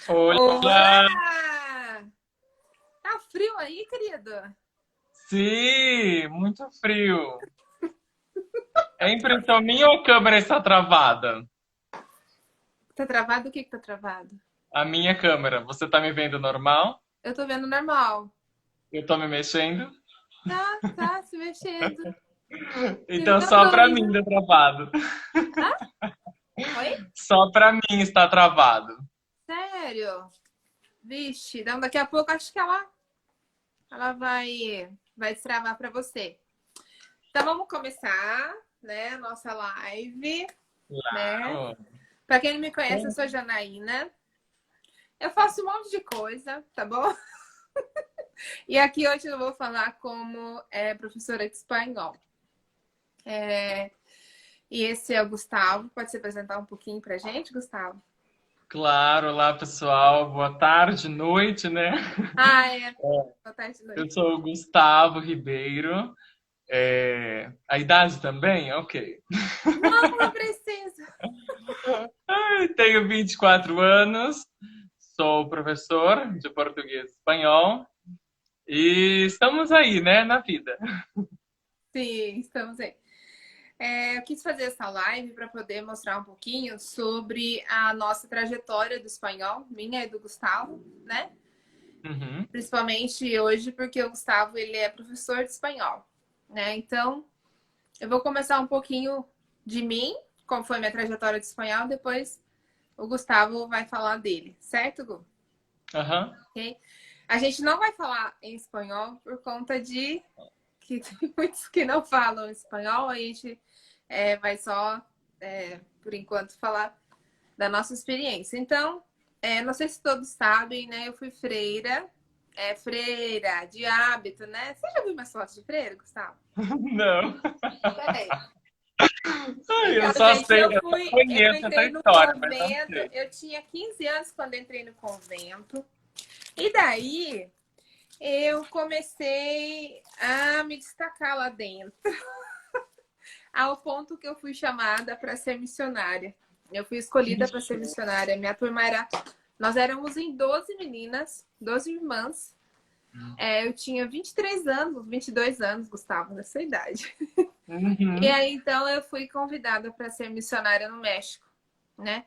Olá! Olá! Tá frio aí, querido? Sim, muito frio. É impressão minha ou a câmera está travada? Tá travado? O que que tá travado? A minha câmera. Você tá me vendo normal? Eu tô vendo normal. Eu tô me mexendo? Tá se mexendo. Que Então nem a só pra doida. mim tá travado. Hã? Oi? Só pra mim está travado. Sério? Vixe, então daqui a pouco acho que ela vai destravar pra você. Então vamos começar, né, a nossa live, né? Claro. Pra quem não me conhece, eu sou a Janaína. Eu faço um monte de coisa, tá bom? E aqui hoje eu vou falar como professora de espanhol. E esse é o Gustavo. Pode se apresentar um pouquinho pra gente, Gustavo? Claro, olá pessoal. Boa tarde, noite, né? Ah, é. Boa tarde, Eu noite. sou o Gustavo Ribeiro. A idade também? Ok. Não precisa. Tenho 24 anos, sou professor de português e espanhol e estamos aí, né, na vida. Sim, estamos aí. Eu quis fazer essa live para poder mostrar um pouquinho sobre a nossa trajetória do espanhol, minha e do Gustavo, né? Uhum. Principalmente hoje, porque o Gustavo ele é professor de espanhol, né? Então, eu vou começar um pouquinho de mim, como foi minha trajetória de espanhol, depois o Gustavo vai falar dele, certo, Gu? Aham. Ok? A gente não vai falar em espanhol por conta de que tem muitos que não falam espanhol, a gente vai só, por enquanto, falar da nossa experiência. Então, não sei se todos sabem, né? Eu fui freira, freira de hábito, né? Você já viu minhas fotos de freira, Gustavo? Não. Peraí. Ai, Então, gente, eu só eu conheço essa entrei no história, mas não convento, sei. eu tinha 15 anos quando entrei no convento, e daí eu comecei a me destacar lá dentro, ao ponto que eu fui chamada para ser missionária. Eu fui escolhida para ser missionária. Minha turma era. Nós éramos em 12 meninas, 12 irmãs. Eu tinha 23 anos, 22 anos, Gustavo, nessa idade. E Uhum. aí, então, eu fui convidada para ser missionária no México, né?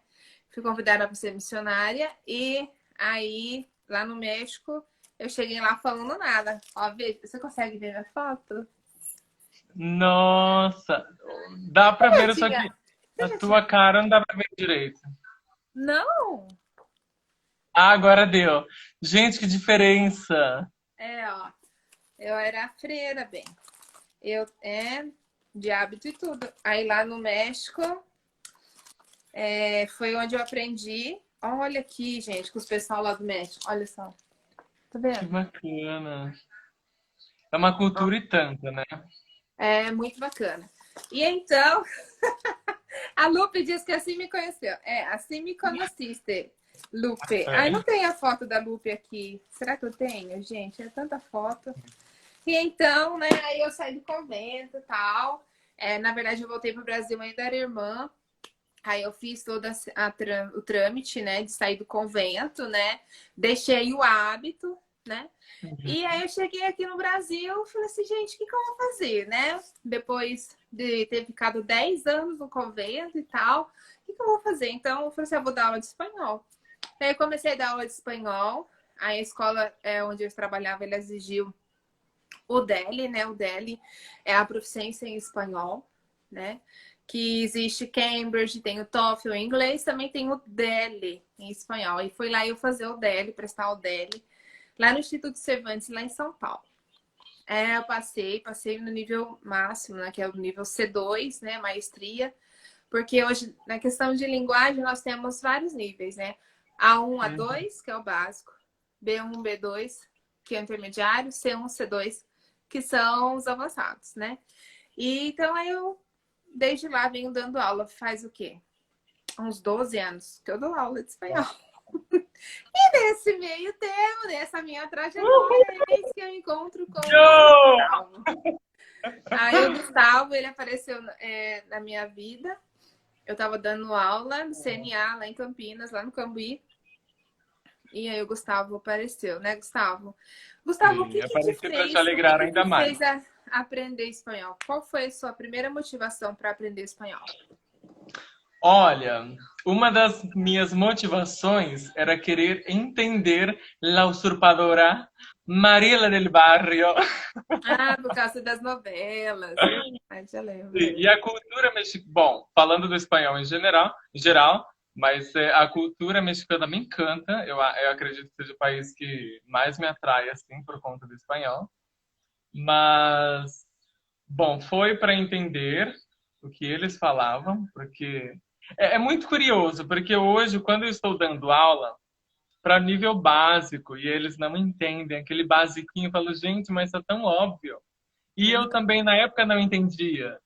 Fui convidada para ser missionária e aí, lá no México, eu cheguei lá falando nada. Ó, vê, você consegue ver minha foto? Nossa, dá pra ver Eu isso aqui. tinha. Você A já tinha. tua cara não dá pra ver direito. Não! Ah, agora deu. Gente, que diferença. Ó. Eu era freira, bem. Eu de hábito e tudo. Aí lá no México foi onde eu aprendi. Olha aqui, gente, com os pessoal lá do México. Olha só. Tá Que vendo? bacana. É uma cultura e tanto, né? É muito bacana. E então, a Lupe diz que assim me conheceu. Assim me conheciste, Lupe. Ai, É. não tem a foto da Lupe aqui. Será que eu tenho, gente? É tanta foto. E então, né, aí eu saí do convento e tal. Na verdade, eu voltei para o Brasil, ainda era irmã. Aí eu fiz todo o trâmite, né, de sair do convento, né? Deixei o hábito, né? E aí eu cheguei aqui no Brasil, falei assim, gente, o que que eu vou fazer, né? Depois de ter ficado 10 anos no convento e tal, o que que eu vou fazer? Então eu falei assim, eu vou dar aula de espanhol. Aí eu comecei a dar aula de espanhol. Aí a escola onde eu trabalhava, ele exigiu o DELI, né? O DELI é a proficiência em espanhol, né? Que existe Cambridge, tem o TOEFL em inglês, também tem o DELI em espanhol. E foi lá eu fazer o DELI, prestar o DELI, lá no Instituto Cervantes, lá em São Paulo. Eu passei no nível máximo, né? Que é o nível C2, né? Maestria. Porque hoje, na questão de linguagem, nós temos vários níveis, né? A1, Uhum. A2, que é o básico, B1, B2, que é o intermediário, C1, C2, que são os avançados, né? E então aí eu, desde lá, venho dando aula. Faz o quê? Uns 12 anos que eu dou aula de espanhol. E nesse meio tempo, nessa minha trajetória, eis que eu encontro com o Yo! Gustavo. Aí o Gustavo, ele apareceu na minha vida. Eu estava dando aula no CNA, lá em Campinas, lá no Cambuí. E aí o Gustavo apareceu, né, Gustavo? Gustavo, o Sim, que que te apareci para te fez, o que alegrar que ainda te mais. fez aprender espanhol? Qual foi a sua primeira motivação para aprender espanhol? Olha, uma das minhas motivações era querer entender la usurpadora Mariela del Barrio Ah, por causa das novelas, verdade, eu lembro. e a cultura mexicana. Bom, falando do espanhol em geral, mas a cultura mexicana me encanta. Eu acredito que seja o país que mais me atrai, assim, por conta do espanhol. Mas, bom, foi para entender o que eles falavam, porque é muito curioso, porque hoje, quando eu estou dando aula para nível básico e eles não entendem aquele basiquinho, eu falo, gente, mas isso é tão óbvio. E Uhum. eu também, na época, não entendia,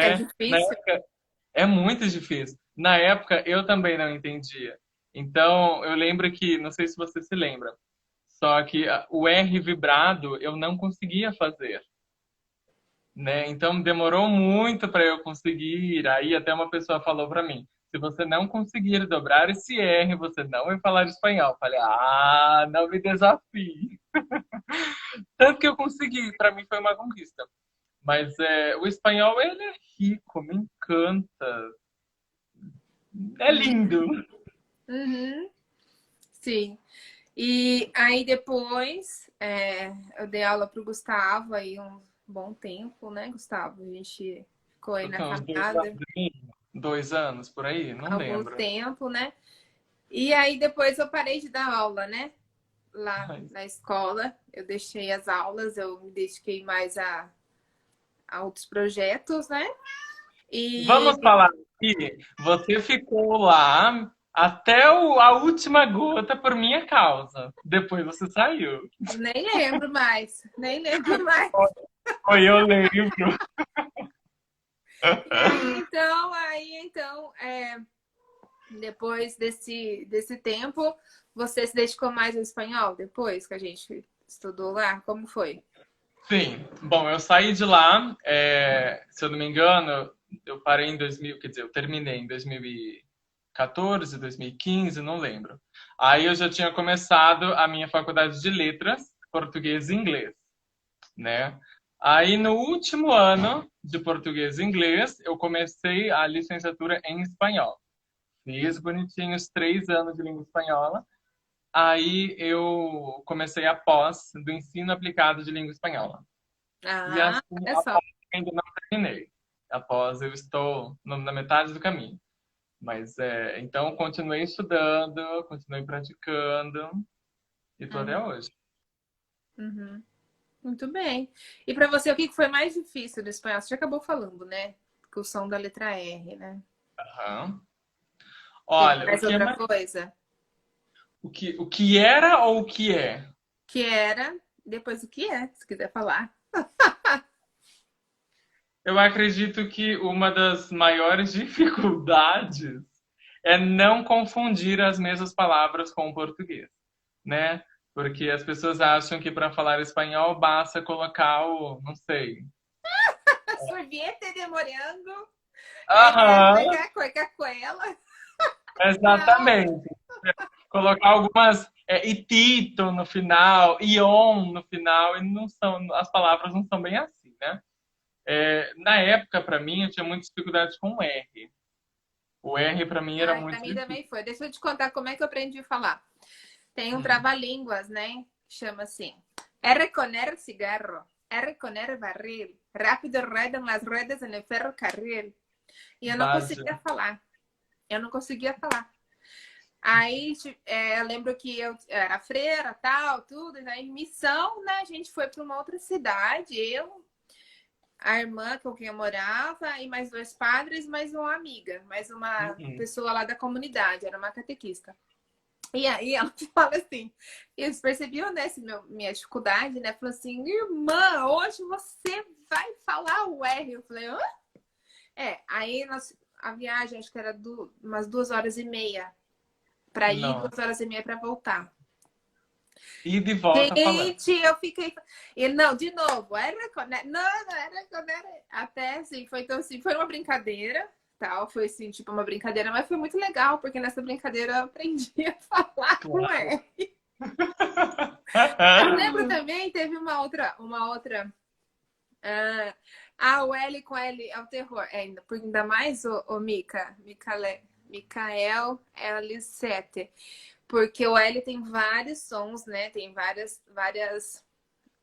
É né? Na difícil? época, é muito difícil. Na época, eu também não entendia. Então, eu lembro que, não sei se você se lembra, só que o R vibrado eu não conseguia fazer, né? Então demorou muito para eu conseguir. Aí até uma pessoa falou para mim: se você não conseguir dobrar esse R, você não vai falar espanhol. Falei: ah, não me desafie. Tanto que eu consegui. Para mim foi uma conquista. Mas o espanhol ele é rico, me encanta, é lindo. Uhum. Sim. E aí depois eu dei aula para o Gustavo aí um bom tempo, né, Gustavo? A gente ficou aí na Então, uns caminhada 2 anos por aí, não algum lembro. tempo, né? E aí depois eu parei de dar aula, né? Lá Mas na escola. Eu deixei as aulas, eu me dediquei mais a outros projetos, né? vamos E falar aqui. Você ficou lá até a última gota por minha causa. Depois você saiu. nem lembro mais, nem lembro mais. Foi, eu lembro. E depois desse tempo, você se dedicou mais ao espanhol depois que a gente estudou lá? Como foi? Sim. Bom, eu saí de lá, se eu não me engano, eu parei em 2000, quer dizer, eu terminei em 2014, 2015, não lembro. Aí eu já tinha começado a minha faculdade de letras, português e inglês, né? Aí no último ano de português e inglês, eu comecei a licenciatura em espanhol. Fiz bonitinhos 3 anos de língua espanhola. Aí eu comecei a pós do ensino aplicado de língua espanhola. E Ah, assim, olha a só. pós eu ainda não terminei. Após eu estou na metade do caminho. Mas então continuei estudando, continuei praticando e estou até Uhum, hoje. uhum. Muito bem. E para você, o que foi mais difícil do espanhol? Você já acabou falando, né? Com o som da letra R, né? Aham. Teve Olha, mais outra coisa? o que era ou o que é? Que era, depois o que é, se quiser falar. Eu acredito que uma das maiores dificuldades é não confundir as mesmas palavras com o português, né? Porque as pessoas acham que para falar espanhol basta colocar o, não sei. Sorvete de morango, como é Aham, que é? Coca-Cola. Não. exatamente. Colocar algumas itito no final, ion no final, e não são, as palavras não são bem assim, né? Na época, para mim, eu tinha muita dificuldade com o R. O R para mim era Ai, para muito mim difícil. também foi. Deixa eu te contar como é que eu aprendi a falar. Tem um Hum, trava-línguas, né? Que chama assim. R con R cigarro. R con R barril. Rápido rodam as ruedas no ferrocarril. E eu não base. conseguia falar. Eu não conseguia falar. Aí eu lembro que eu era freira, tal, tudo. E aí, missão, né? A gente foi para uma outra cidade. Eu, a irmã com quem eu morava, e mais dois padres, mais uma amiga, mais uma Uhum. pessoa lá da comunidade, era uma catequista. E aí ela fala assim, eles percebiam, né, minha dificuldade, né? Falou assim, irmã, hoje você vai falar o R. Eu falei, hã? Aí a viagem acho que era umas 2 horas e meia para ir, Não. 2 horas e meia para voltar. E de volta falando. Gente, eu fiquei. E não, de novo, era não, não era. Até assim, foi então assim, foi uma brincadeira, tal. Foi assim, tipo, uma brincadeira, mas foi muito legal, porque nessa brincadeira eu aprendi a falar com Claro. R. Eu lembro também, teve uma outra. O L com L é o terror. Porque ainda mais o Micael L7. Porque o L tem vários sons, né? Tem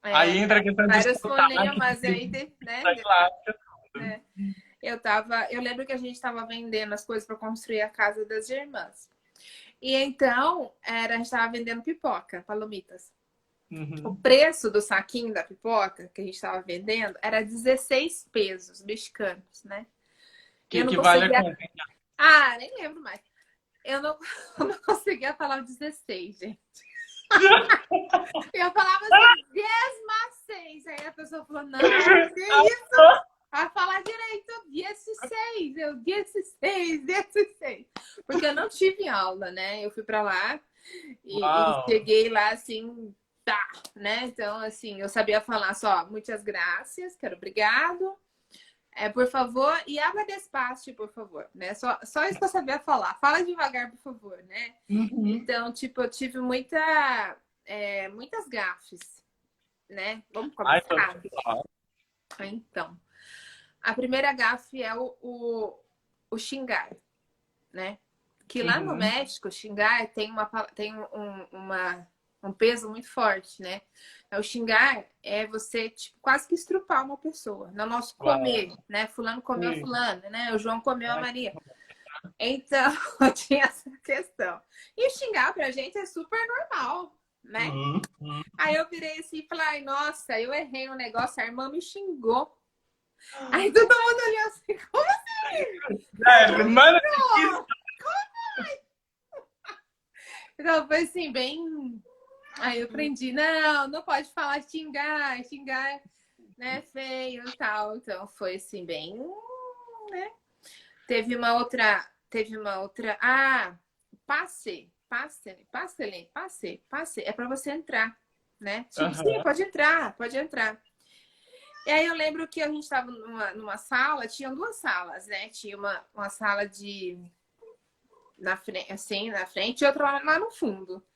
Aí entra a questão de vários sotaque, fonemas aí, né? da clássica. né? Eu lembro que a gente estava vendendo as coisas para construir a casa das irmãs. E então, a gente estava vendendo pipoca, palomitas. O preço do saquinho da pipoca que a gente estava vendendo era 16 pesos mexicanos, né? Que Eu não equivale a conseguia. quanto? Nem lembro mais. Eu não, eu não conseguia falar o 16, gente. Eu falava assim, 16. Aí a pessoa falou, não, que isso? Vai falar direito, 16. Eu, 16, 16. Porque eu não tive aula, né? Eu fui pra lá e cheguei lá assim, tá, né? Então, assim, eu sabia falar só, muitas graças, quero obrigado. Por favor, e habla despacio, por favor, né? Só isso que eu sabia falar. Fala devagar, por favor, né? Então, tipo, eu tive muitas gafes, né? Vamos começar? Então, a primeira gafe é o xingar, né? Que lá no México, xingar tem um peso muito forte, né? O xingar é você, tipo, quase que estrupar uma pessoa. No nosso comer, né? Fulano comeu a fulana, né? O João comeu a Maria. Então, tinha essa questão. E xingar pra gente é super normal, né? Aí eu virei assim e falei, ai, nossa, eu errei um negócio, a irmã me xingou. Aí todo mundo olhou assim, como assim? Mano, Então foi assim, bem. Aí eu aprendi, não pode falar xingar, né, feio e tal. Então foi assim, bem, né? Teve uma outra. Passe. É para você entrar, né? Tipo, sim, pode entrar. E aí eu lembro que a gente estava numa sala, tinham duas salas, né? Tinha uma sala na frente e outra lá no fundo.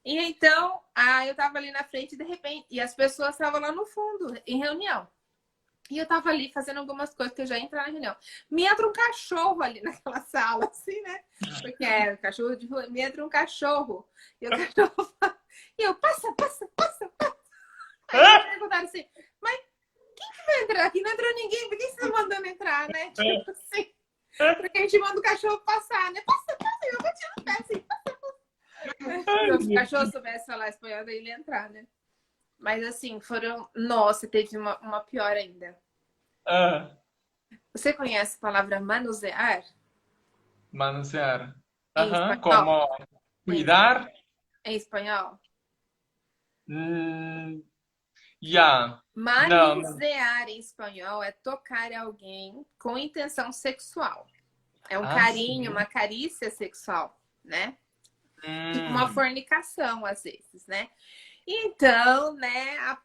E então, eu tava ali na frente de repente, e as pessoas estavam lá no fundo, em reunião. E eu tava ali fazendo algumas coisas que eu já ia entrar na reunião. Me entra um cachorro ali naquela sala, assim, né? Porque o cachorro de rua, me entra um cachorro. E o cachorro e eu, passa. Aí eles perguntaram assim, mas quem que vai entrar aqui? Não entrou ninguém, por que você tá mandando entrar, né? Tipo assim, porque a gente manda o cachorro passar, né? Passa, eu bati no pé assim, passa. Se o cachorro soubesse falar espanhol, daí ele ia entrar, né? Mas assim, Nossa, teve uma pior ainda. Você conhece a palavra manusear? Manusear. Em espanhol? Como cuidar. Em espanhol? Já. Não. Manusear em espanhol é tocar alguém com intenção sexual. É um carinho, uma carícia sexual, né? Tipo uma fornicação, às vezes, né? Então, né,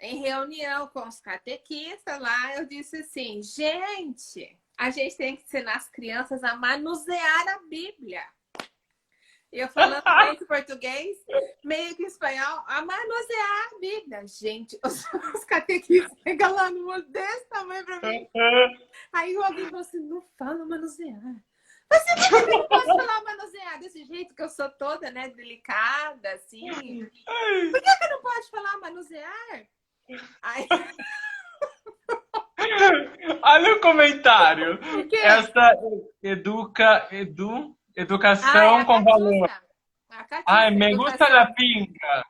em reunião com os catequistas lá, eu disse assim, gente, a gente tem que ensinar as crianças a manusear a Bíblia. Eu falando meio que português, meio que espanhol, a manusear a Bíblia. Gente, os catequistas pegam lá no olho desse tamanho pra mim. Aí alguém falou assim, não fala manusear. Mas por que eu não posso falar manusear desse jeito que eu sou toda, né, delicada, assim? Por que eu não posso falar manusear? Aí... Olha o comentário. Essa educação com valor. A Catiusca, Ai, me gusta la pinga.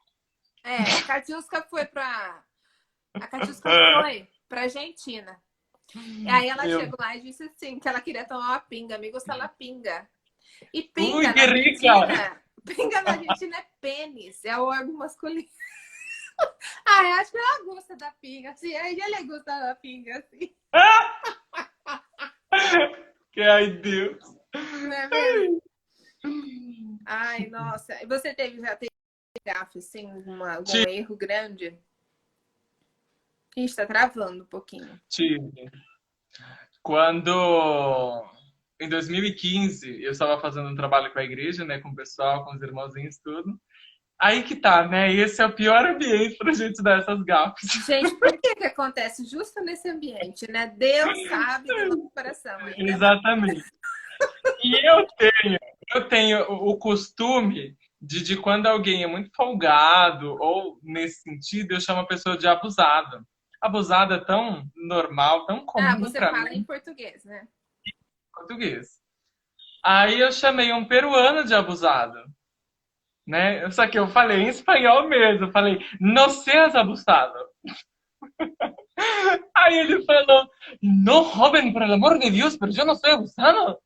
A Catiusca foi pra Argentina. E aí ela chegou lá e disse assim, que ela queria tomar uma pinga. Me gusta la pinga. E pinga na Argentina... Pinga na Argentina é pênis. É o órgão masculino. Eu acho que ela gosta da pinga, assim. Ele gosta da pinga, assim. Que ai, Deus. Não é mesmo? Ai, nossa. E você já teve gafe, assim, algum erro grande? Ixi, tá travando um pouquinho. Tive. Quando, em 2015, eu estava fazendo um trabalho com a igreja, né, com o pessoal, com os irmãozinhos, tudo. Aí que tá, né? Esse é o pior ambiente pra gente dar essas gafas. Gente, por que que acontece justo nesse ambiente, né? Deus sabe do nosso coração, ainda mais. Exatamente. E eu tenho o costume de quando alguém é muito folgado, ou nesse sentido, eu chamo a pessoa de abusado. Abusado é tão normal, tão Ah, comum você para fala em mim, português, né? em português. Aí eu chamei um peruano de abusado, né? Só que eu falei em espanhol mesmo, eu falei, não seas abusado. Aí ele falou, no, joven, por el amor de Deus, pero eu não sou abusado.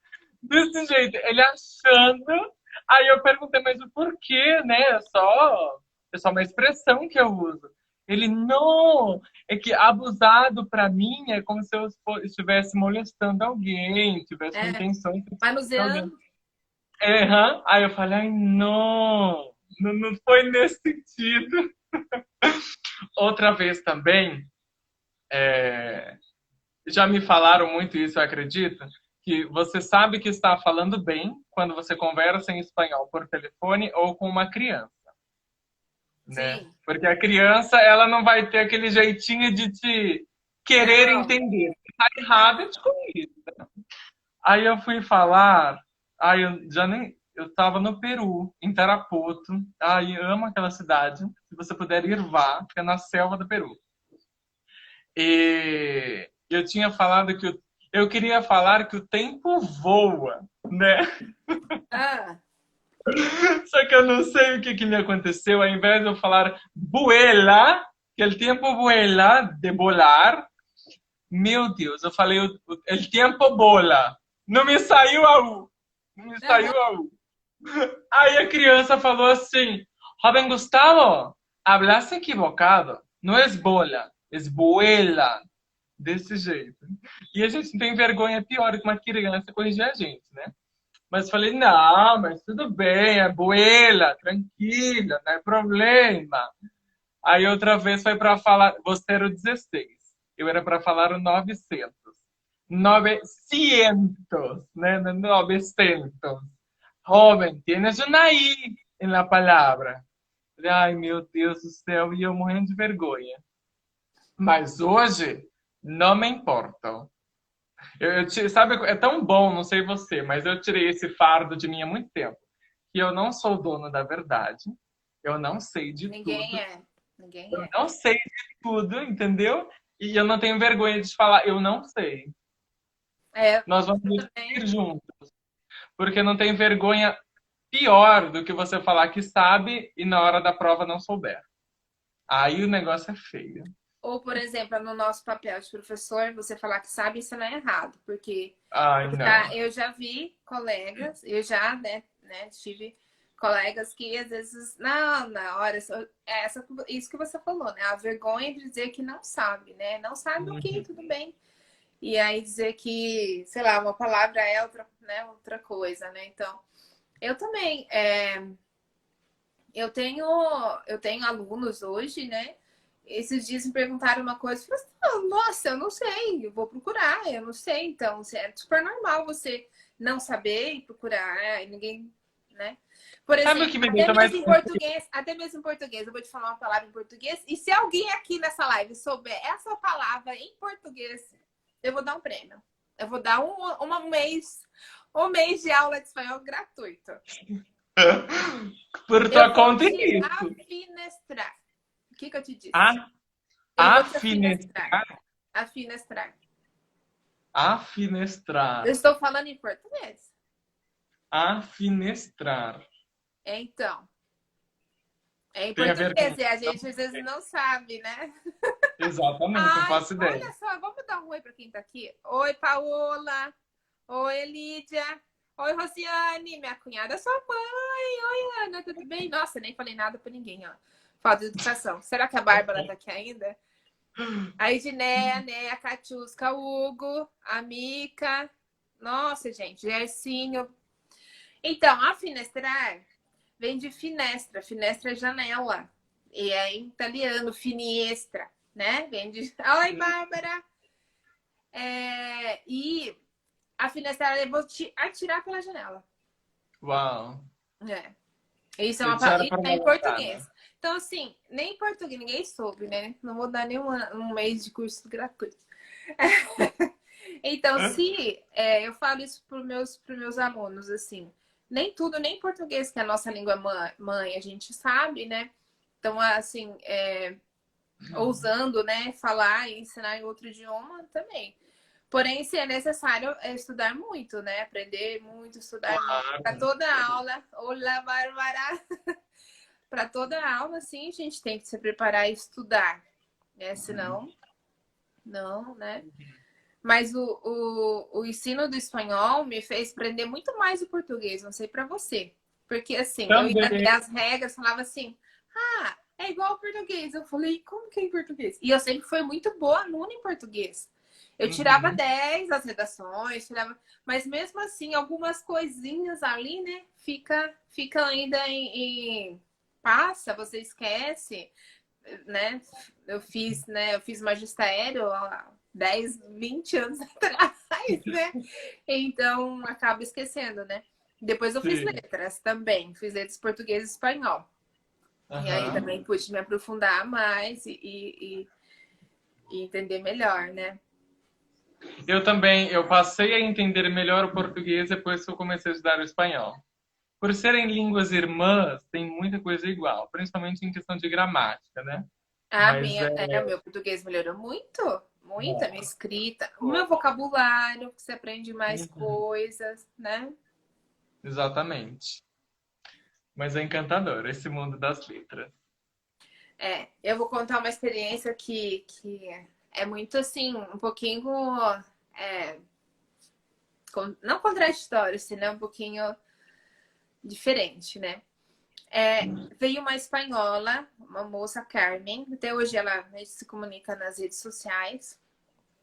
Desse jeito, ele achando. Aí eu perguntei, mas o porquê, né? É só uma expressão que eu uso. Ele, não, é que abusado pra mim é como se eu estivesse molestando alguém, tivesse com É, intenções de molestar alguém. manuseando. É, hã? Aí eu falei, ai, não, não foi nesse sentido. Outra vez também, já me falaram muito isso, eu acredito, que você sabe que está falando bem quando você conversa em espanhol por telefone ou com uma criança, né? Sim. Porque a criança, ela não vai ter aquele jeitinho de te querer Não. entender. Tá Não. errado, eu te conheço. Aí eu fui falar, aí eu já nem, eu estava no Peru, em Tarapoto. Ai, amo aquela cidade. Se você puder ir, vá, que é na selva do Peru. E eu tinha falado que eu queria falar que o tempo voa, né? Ah, Só que eu não sei o que me aconteceu. Ao invés de eu falar vuela, que o tempo vuela, de volar, meu Deus, eu falei o tempo bola. Não me saiu a U. Não me aham. saiu a U. Aí a criança falou assim, Joven Gustavo, hablas equivocado. Não é bola, é vuela. Desse jeito. E a gente tem vergonha pior que uma criança corrigir a gente, né? Mas falei, não, mas tudo bem, é buela, tranquila, não é problema. Aí outra vez foi para falar, você era o 16, eu era para falar o 900. 900, né? 900. Joven, tienes una I en la palabra. Ai, meu Deus do céu, e eu morrendo de vergonha. Mas hoje, não me importa. Sabe, é tão bom, não sei você, mas eu tirei esse fardo de mim há muito tempo. Que eu não sou dono da verdade, eu não sei de Ninguém tudo, é. Ninguém eu é. não sei de tudo, entendeu? E eu não tenho vergonha de falar, eu não sei. É, Nós vamos eu também. ir juntos, porque não tem vergonha pior do que você falar que sabe e na hora da prova não souber. Aí o negócio é feio. Ou, por exemplo, no nosso papel de professor, você falar que sabe, isso não é errado, porque Ai, não. eu já vi colegas, eu já, né, tive colegas que às vezes, não, na hora, isso que você falou, né? A vergonha de dizer que não sabe, né? Não sabe, ok, Uhum. tudo bem. E aí dizer que, sei lá, uma palavra é outra, né, outra coisa, né? Então, eu também, eu tenho, eu tenho alunos hoje, né? Esses dias me perguntaram uma coisa, eu falei assim, nossa, eu não sei, eu vou procurar, eu não sei. Então, é super normal você não saber e procurar, e ninguém, né? Por Sabe o exemplo, que me deixa mais até mesmo em português, eu vou te falar uma palavra em português, e se alguém aqui nessa live souber essa palavra em português, eu vou dar um prêmio. Eu vou dar um mês de aula de espanhol gratuito. por Eu tua vou conta te e risco. afinestrar. O que que eu te disse? A, Eu vou te afinestrar. afinestrar. Afinestrar. Eu Afinestrar. estou falando em português. Afinestrar. Então, é em Tem a ver com. português e a gente às vezes não sabe, né? Exatamente, não Ai, faço ideia. olha só, vamos dar um oi para quem tá aqui. Oi, Paola. Oi, Lídia. Oi, Rosiane, minha cunhada, sua mãe. Oi, Ana, tudo bem? Nossa, nem falei nada para ninguém, ó. Falta de educação. Será que a Bárbara tá aqui ainda? A Edneia, né? A Catiusca, o Hugo, a Mica. Nossa, gente, Gercinho. Então, afinestrar vem de finestra. Finestra é janela. E é em italiano, finestra, né? Vem de. Oi, Bárbara! E a Finestrada eu vou te atirar pela janela. Uau. É. Isso é, Você tira isso para é uma em lançada. português. Então, assim, nem em português ninguém soube, né? Não vou dar nenhum um mês de curso gratuito. Então, se eu falo isso para os meus alunos, assim, nem tudo, nem português, que é a nossa língua mãe, a gente sabe, né? Então, assim, ousando, né, falar e ensinar em outro idioma também. Porém, se é necessário estudar muito, né? Aprender muito, estudar muito. Para Claro. toda aula, olá, Bárbara! Para toda aula, sim, a gente tem que se preparar e estudar, né? Senão, não, né? Mas o ensino do espanhol me fez aprender muito mais o português, não sei para você. Porque assim, eu ia Também. ver as regras, falava assim, ah, é igual ao português. Eu falei, como que é em português? E eu sempre fui muito boa aluna em português. Eu tirava Uhum. 10 as redações, tirava... mas mesmo assim, algumas coisinhas ali, né, fica ainda passa, você esquece, né? Eu fiz magistério há 10, 20 anos atrás, né? Então, acabo esquecendo, né? Depois eu fiz Sim. letras também, fiz letras português e espanhol. E aí Aham. também pude me aprofundar mais e entender melhor, né? Eu também, eu passei a entender melhor o português depois que eu comecei a estudar o espanhol. Por serem línguas irmãs, tem muita coisa igual, principalmente em questão de gramática, né? Mas é. O meu português melhorou muito, muito, a minha Bom, escrita, o meu bom. vocabulário, que você aprende mais Uhum. coisas, né? Exatamente. Mas é encantador esse mundo das letras. Eu vou contar uma experiência que é muito assim, um pouquinho, é, não contraditório, assim, né? Um pouquinho diferente, né? Veio uma espanhola, uma moça, Carmen, até hoje a gente se comunica nas redes sociais,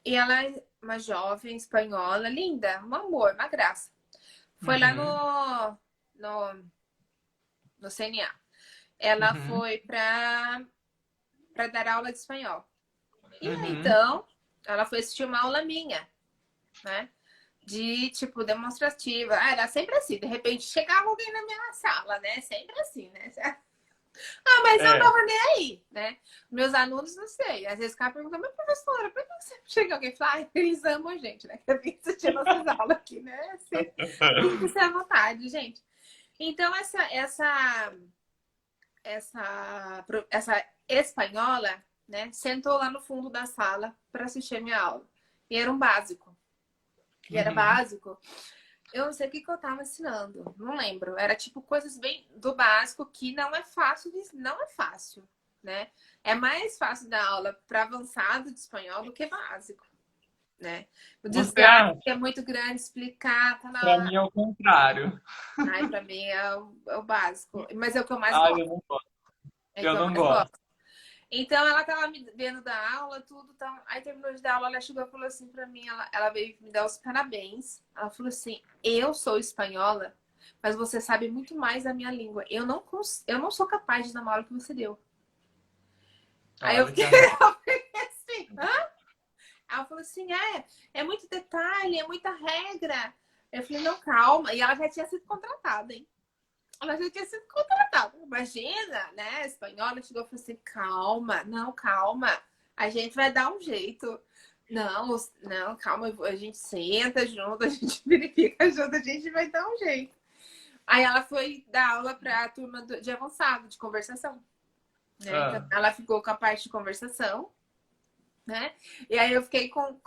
e ela é uma jovem espanhola, linda, um amor, uma graça. Foi lá Uhum. no, no CNA. Ela Uhum. foi para dar aula de espanhol. E aí, Uhum. então, ela foi assistir uma aula minha, né? De tipo demonstrativa. Era sempre assim, de repente chegava alguém na minha sala, né? Sempre assim, né? Ah, mas eu não É. tava nem aí, né? Meus alunos, não sei. Às vezes ficava perguntando, mas professora, por que você chega alguém e fala, ah, eles amam a gente, né? Que eu vim assistir nossas aulas aqui, né? Assim, sinta-se à vontade, gente. Então, essa espanhola, né, sentou lá no fundo da sala para assistir a minha aula. E era um básico. E era Uhum. básico. Eu não sei o que eu tava ensinando, não lembro. Era tipo coisas bem do básico que não é fácil, não é fácil, né? É mais fácil dar aula para avançado de espanhol do que básico, né? O Você desgaste acha? é muito grande explicar, tá Para lá. mim é o contrário. Ai, para mim é o básico, mas é o que eu mais Ai, gosto. eu não gosto. É o Eu que eu não mais gosto. gosto. Então ela tava me vendo da aula, tudo, então, aí terminou de dar aula, ela chegou e falou assim pra mim, ela veio me dar os parabéns. Ela falou assim: "Eu sou espanhola, mas você sabe muito mais da minha língua. Eu não sou capaz de dar uma aula que você deu". Aí eu Olha que fiquei, arra... eu fiquei assim, hã? Ela falou assim: é muito detalhe, é muita regra". Eu falei: "Não, calma". E ela já tinha sido contratada, hein? Ela já tinha sido contratada. Imagina, né? A espanhola chegou e falou assim: calma, não, calma. A gente vai dar um jeito. Não, não, calma, a gente senta junto, a gente verifica junto, a gente vai dar um jeito. Aí ela foi dar aula para a turma de avançado, de conversação. Né? Então, Ah, ela ficou com a parte de conversação, né? E aí eu fiquei com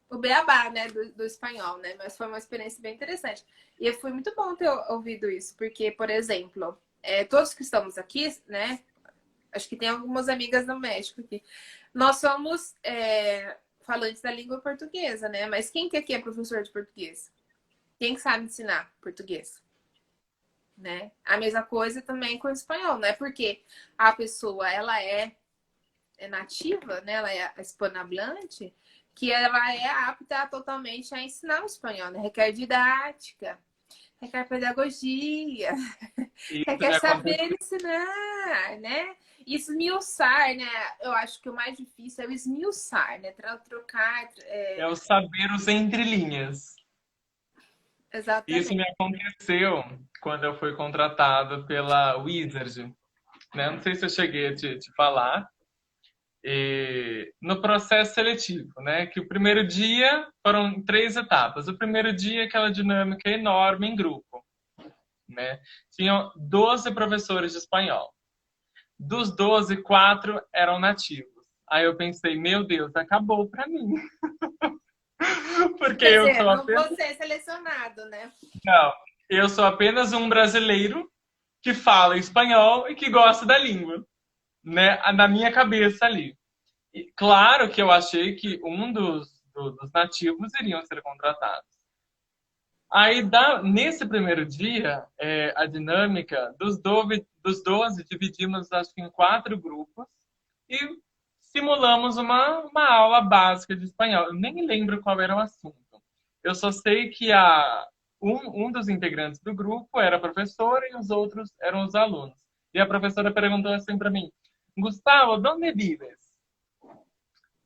o beabá, né, do espanhol, né? Mas foi uma experiência bem interessante. E foi muito bom ter ouvido isso, porque, por exemplo, todos que estamos aqui, né? Acho que tem algumas amigas no México aqui. Nós somos falantes da língua portuguesa, né? Mas quem que aqui é professor de português? Quem sabe ensinar português? Né? A mesma coisa também com o espanhol, não é porque a pessoa ela é nativa, né? Ela é hispanohablante, que ela é apta totalmente a ensinar o espanhol, né? Requer didática, requer pedagogia, isso requer já saber aconteceu. ensinar, né? Esmiuçar, né? Eu acho que o mais difícil é o esmiuçar, né? Trocar. É o saber os entrelinhas. Isso me Exatamente. aconteceu quando eu fui contratado pela Wizard, né? Não sei se eu cheguei a te falar. No processo seletivo, né? Que o primeiro dia foram 3 etapas. O primeiro dia, aquela dinâmica enorme em grupo, né? Tinham 12 professores de espanhol. Dos 12, 4 eram nativos. Aí eu pensei, meu Deus, acabou pra mim. Porque Quer eu dizer, sou não apenas... vou ser selecionado, né? Não, eu sou apenas um brasileiro que fala espanhol e que gosta da língua, né? Na minha cabeça ali. E, claro que eu achei que um dos nativos iriam ser contratados. Aí, nesse primeiro dia, a dinâmica dos 12 dividimos acho que em 4 grupos e simulamos uma aula básica de espanhol. Eu nem lembro qual era o assunto. Eu só sei que um dos integrantes do grupo era professor e os outros eram os alunos. E a professora perguntou assim para mim: Gustavo, ¿dónde vives?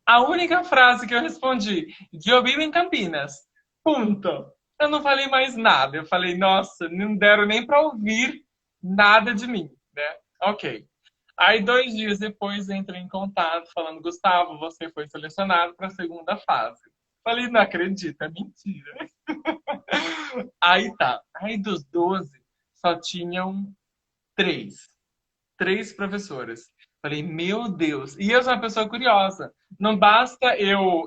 A única frase que eu respondi: eu vivo em Campinas. Ponto. Eu não falei mais nada. Eu falei, nossa, não deram nem para ouvir nada de mim, né? Ok. Aí, 2 dias depois, entrei em contato falando, Gustavo, você foi selecionado para a segunda fase. Falei, não acredito, é mentira. Aí tá. Aí dos 12, só tinham 3. 3 professoras. Falei, meu Deus. E eu sou uma pessoa curiosa. Não basta eu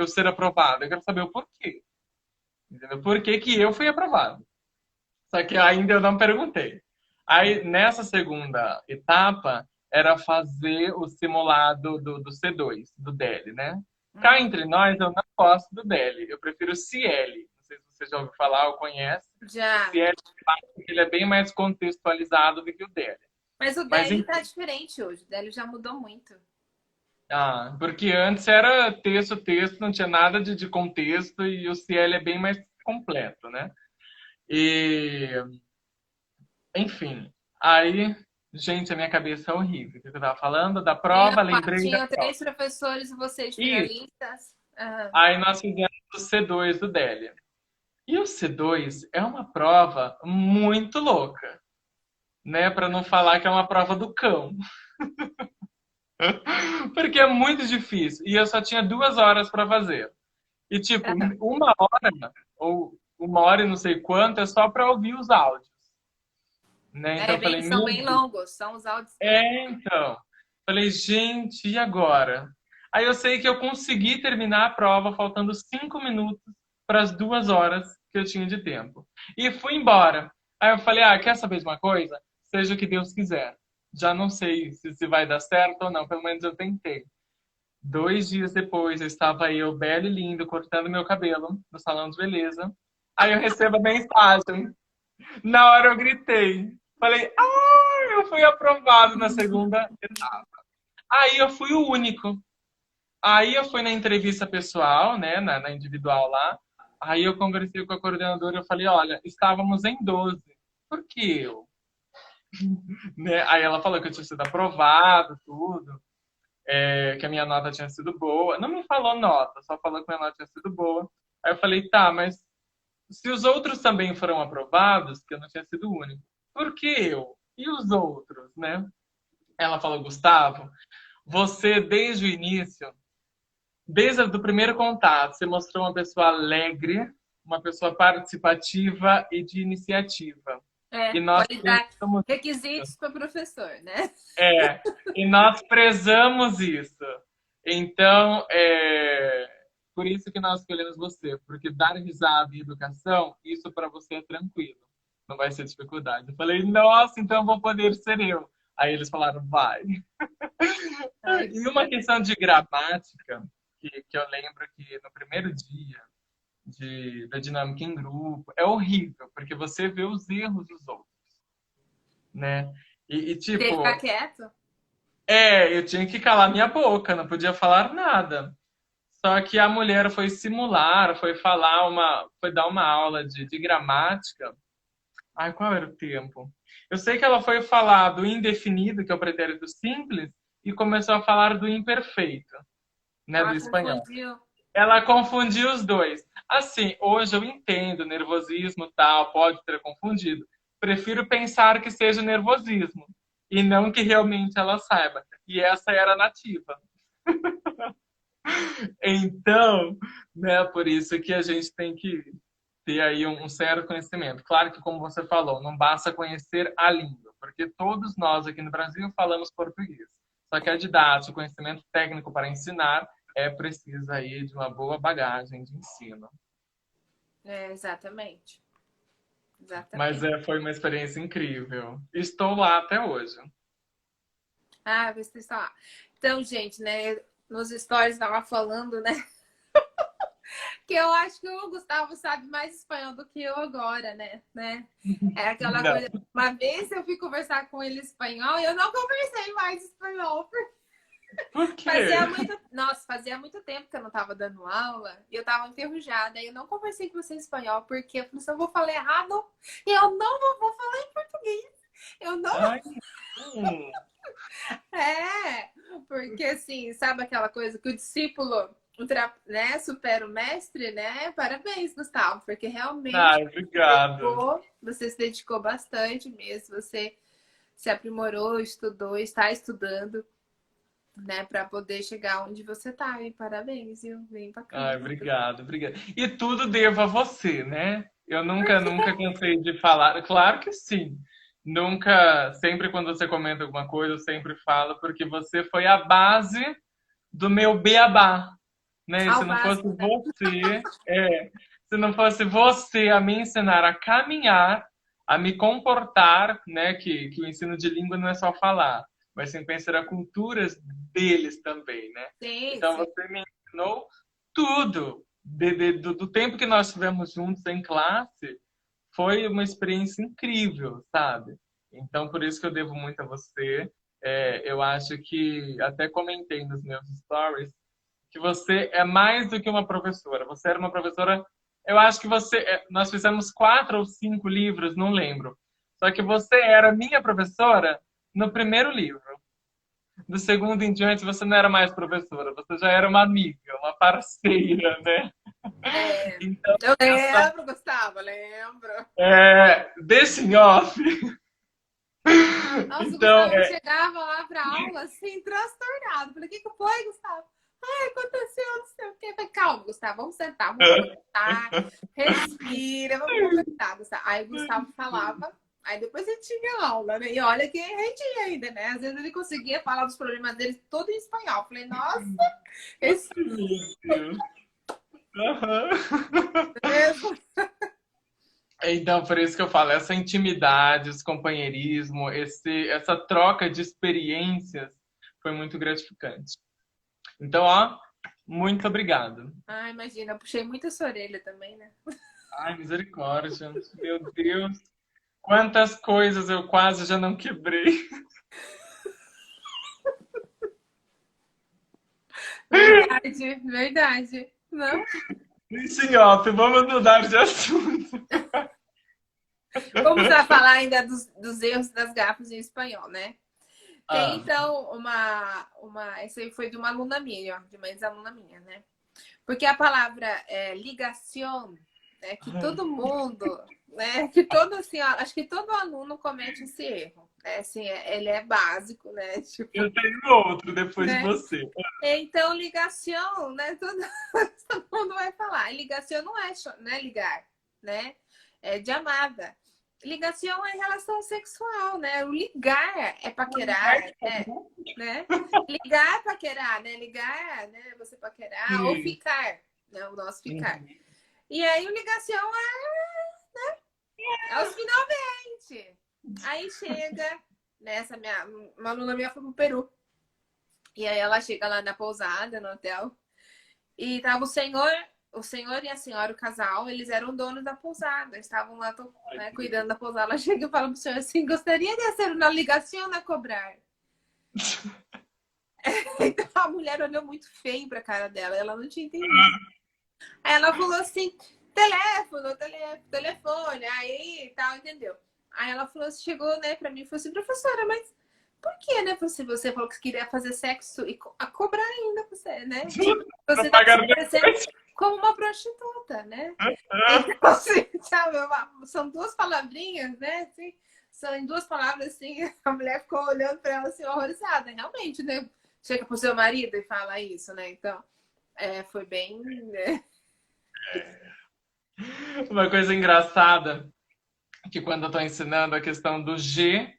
ser aprovado. Eu quero saber o porquê. Entendeu? Por que que eu fui aprovado? Só que ainda eu não perguntei. Aí, nessa segunda etapa, era fazer o simulado do C2, do DEL, né? Cá entre nós, eu não gosto do DEL. Eu prefiro o CL. Não sei se você já ouviu falar ou conhece. O Já. CL, ele é bem mais contextualizado do que o DEL. Mas o Mas, Délio tá diferente hoje. O Délio já mudou muito. porque antes era texto, texto, não tinha nada de contexto e o CL é bem mais completo, né? E, enfim, aí, gente, a minha cabeça é horrível. O que eu tava falando? Da prova, lembrei da Tinha prova. 3 professores e vocês Isso. finalistas. Ah, Aí nós fizemos o C2 do Délia. E o C2 é uma prova muito louca, né? Para não falar que é uma prova do cão. Porque é muito difícil. E eu só tinha 2 horas para fazer. E, tipo, ah. 1 hora, ou 1 hora e não sei quanto, é só para ouvir os áudios. Né? Então, eu falei, São meu bem Deus. longos, são os áudios. Então. Falei, gente, e agora? Aí eu sei que eu consegui terminar a prova faltando 5 minutos para as 2 horas que eu tinha de tempo. E fui embora. Aí eu falei, quer saber de uma coisa? Seja o que Deus quiser. Já não sei se vai dar certo ou não, pelo menos eu tentei. 2 dias depois, eu estava eu, belo e lindo, cortando meu cabelo no salão de beleza. Aí eu recebo a mensagem. Na hora eu gritei. Falei, eu fui aprovado na segunda etapa. Aí eu fui o único. Aí eu fui na entrevista pessoal, né, na individual lá. Aí eu conversei com a coordenadora e eu falei, olha, estávamos em 12. Por que eu? Né? Aí ela falou que eu tinha sido aprovado, tudo, que a minha nota tinha sido boa. Não me falou nota, só falou que a minha nota tinha sido boa. Aí eu falei, tá, mas se os outros também foram aprovados, que eu não tinha sido o único, por que eu? E os outros, né? Ela falou, Gustavo, você desde o início, desde o primeiro contato, você mostrou uma pessoa alegre, uma pessoa participativa e de iniciativa. E nós Qualidade, prezamos requisitos isso. para professor, né? E nós prezamos isso. Então, por isso que nós escolhemos você, porque dar risada e educação, isso para você é tranquilo, não vai ser dificuldade. Eu falei, nossa, então vou poder ser eu. Aí eles falaram, vai. Ai, E uma questão de gramática, que eu lembro que no primeiro dia da dinâmica em grupo, é horrível, porque você vê os erros dos outros, né? E queria ficar tipo, quieto? eu tinha que calar minha boca, não podia falar nada. Só que a mulher foi simular, foi dar uma aula de gramática. Ai, qual era o tempo? Eu sei que ela foi falar do indefinido, que é o pretérito simples, e começou a falar do imperfeito, né, do Ela espanhol. confundiu. Ela confundiu os dois. Assim, hoje eu entendo nervosismo tal, pode ter confundido. Prefiro pensar que seja nervosismo e não que realmente ela saiba. E essa era a nativa. Então, né, por isso que a gente tem que ter aí um certo conhecimento. Claro que, como você falou, não basta conhecer a língua, porque todos nós aqui no Brasil falamos português. Só que a didática, o conhecimento técnico para ensinar, é preciso aí de uma boa bagagem de ensino. É, exatamente. Mas Exatamente. foi uma experiência incrível. Estou lá até hoje. Ah, vocês estão lá. Então, gente, né? Nos stories estava falando, né? Que eu acho que o Gustavo sabe mais espanhol do que eu agora, né? É aquela Não. coisa. Uma vez eu fui conversar com ele em espanhol e eu não conversei mais espanhol. Por quê? Fazia muito, nossa, fazia muito tempo que eu não estava dando aula e eu estava enferrujada. E eu não conversei com você em espanhol porque eu falei, se eu vou falar errado, eu não vou falar em português. Eu não. Ai, hum. É, porque assim, sabe aquela coisa que o discípulo, né, supera o mestre, né? Parabéns, Gustavo, porque realmente Ai, obrigado. você se dedicou bastante mesmo, você se aprimorou, estudou, está estudando, né, para poder chegar onde você tá. E parabéns, viu? Bem Ai, bacana. obrigado, obrigado. E tudo devo a você, né? Eu Por nunca, quê? nunca cansei de falar. Claro que sim. Nunca, sempre quando você comenta alguma coisa, eu sempre falo, porque você foi a base do meu beabá, né? E Ao se não fosse básico, né? você, se não fosse você a me ensinar a caminhar, a me comportar, né? Que o ensino de língua não é só falar, mas sim conhecer a culturas deles também, né? Sim, Então sim. você me ensinou tudo. Do tempo que nós tivemos juntos em classe, foi uma experiência incrível, sabe? Então, por isso que eu devo muito a você. Eu acho que, até comentei nos meus stories, que você é mais do que uma professora. Você era uma professora. Eu acho que você. Nós fizemos 4 ou 5 livros, não lembro. Só que você era minha professora no primeiro livro. Do segundo em diante, você não era mais professora, você já era uma amiga, uma parceira, né? É, Então, eu essa. lembro, Gustavo, lembro. Deixa em off. Nossa, o Então, Gustavo chegava lá pra aula assim, transtornado. Falei, o que foi, Gustavo? Ai, aconteceu, não sei o quê. Eu falei, calma, Gustavo, vamos sentar, vamos conversar. Respira, vamos conversar, Gustavo. Aí o Gustavo falava, aí depois ele tinha aula, né? E olha que rendia ainda, né? Às vezes ele conseguia falar dos problemas dele todo em espanhol. Eu falei, nossa, esse meu Deus. Aham. mesmo. Então, por isso que eu falo, essa intimidade, esse companheirismo, essa troca de experiências foi muito gratificante. Então, ó, muito obrigado. Ah, imagina, eu puxei muito a sua orelha também, né? Ai, misericórdia. Meu Deus. Quantas coisas eu quase já não quebrei. Verdade, verdade. Não? Isso em off, vamos mudar de assunto. Vamos lá falar ainda dos erros e das gafas em espanhol, né? Tem, Ah, então, essa aí foi de uma aluna minha, ó, de uma ex-aluna minha, né? Porque a palavra ligação, né, que todo mundo, né, que todo, assim, ó, acho que todo aluno comete esse erro. Né? Assim, ele é básico, né? Tipo, eu tenho outro depois de né? você. Então, ligação, né? Todo mundo vai falar. Ligação não é ligar, né? É de amada. Ligação é relação sexual, né? O ligar é paquerar, né? Ligar é paquerar, né? Ligar, né? Você paquerar ou Sim. ficar, né? O nosso ficar. E aí o ligação é os finalmente. Aí chega, nessa uma aluna minha foi pro Peru. E aí ela chega lá na pousada, no hotel, e tava o senhor e a senhora, o casal, eles eram donos da pousada, estavam lá, né, cuidando da pousada. Ela chega e fala pro senhor assim: gostaria de ser uma ligação a cobrar. Então a mulher olhou muito feio pra cara dela, ela não tinha entendido. Aí ela falou assim: telefone, aí tal, entendeu? Aí ela falou, chegou, né, pra mim e falou assim, professora, mas por que, né? Você falou que queria fazer sexo e a cobrar ainda você, né? Tipo, você tá se Propaganda oferecendo como uma prostituta, né? Então, assim, sabe, são duas palavrinhas, né? Assim, são em duas palavras, assim, a mulher ficou olhando pra ela assim, horrorizada. Realmente, né? Chega pro seu marido e fala isso, né? Então, foi bem. Né? Uma coisa engraçada que quando eu tô ensinando a questão do G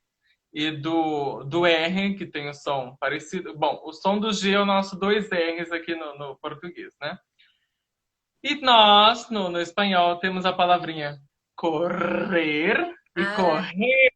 e do R, que tem o som parecido. Bom, o som do G é o nosso dois R's aqui no português, né? E nós, no espanhol, temos a palavrinha correr e Ah, correr.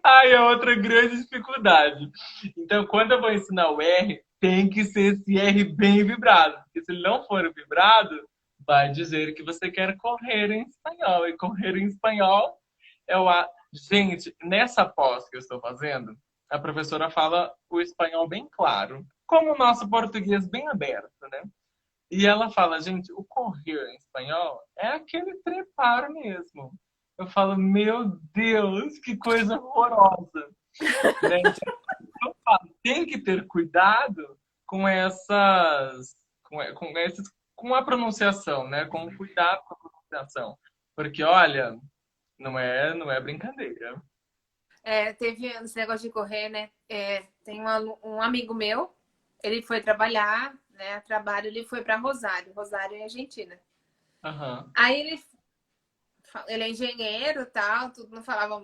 Ai, é outra grande dificuldade. Então, quando eu vou ensinar o R, tem que ser esse R bem vibrado. Porque se ele não for vibrado, vai dizer que você quer correr em espanhol. E correr em espanhol é o A. Gente, nessa pós que eu estou fazendo, a professora fala o espanhol bem claro, como o nosso português bem aberto, né? E ela fala, gente, o correr em espanhol é aquele trepar mesmo. Eu falo, meu Deus, que coisa horrorosa, né? Então, eu falo, tem que ter cuidado com essas, com a pronunciação, né? Com o cuidado com a pronunciação, porque olha, não é brincadeira. teve esse negócio de correr, né? Tem um amigo meu, ele foi trabalhar, né? A trabalho, ele foi para Rosário. Rosário é Argentina. Aham. Aí ele é engenheiro, tal, tudo não falava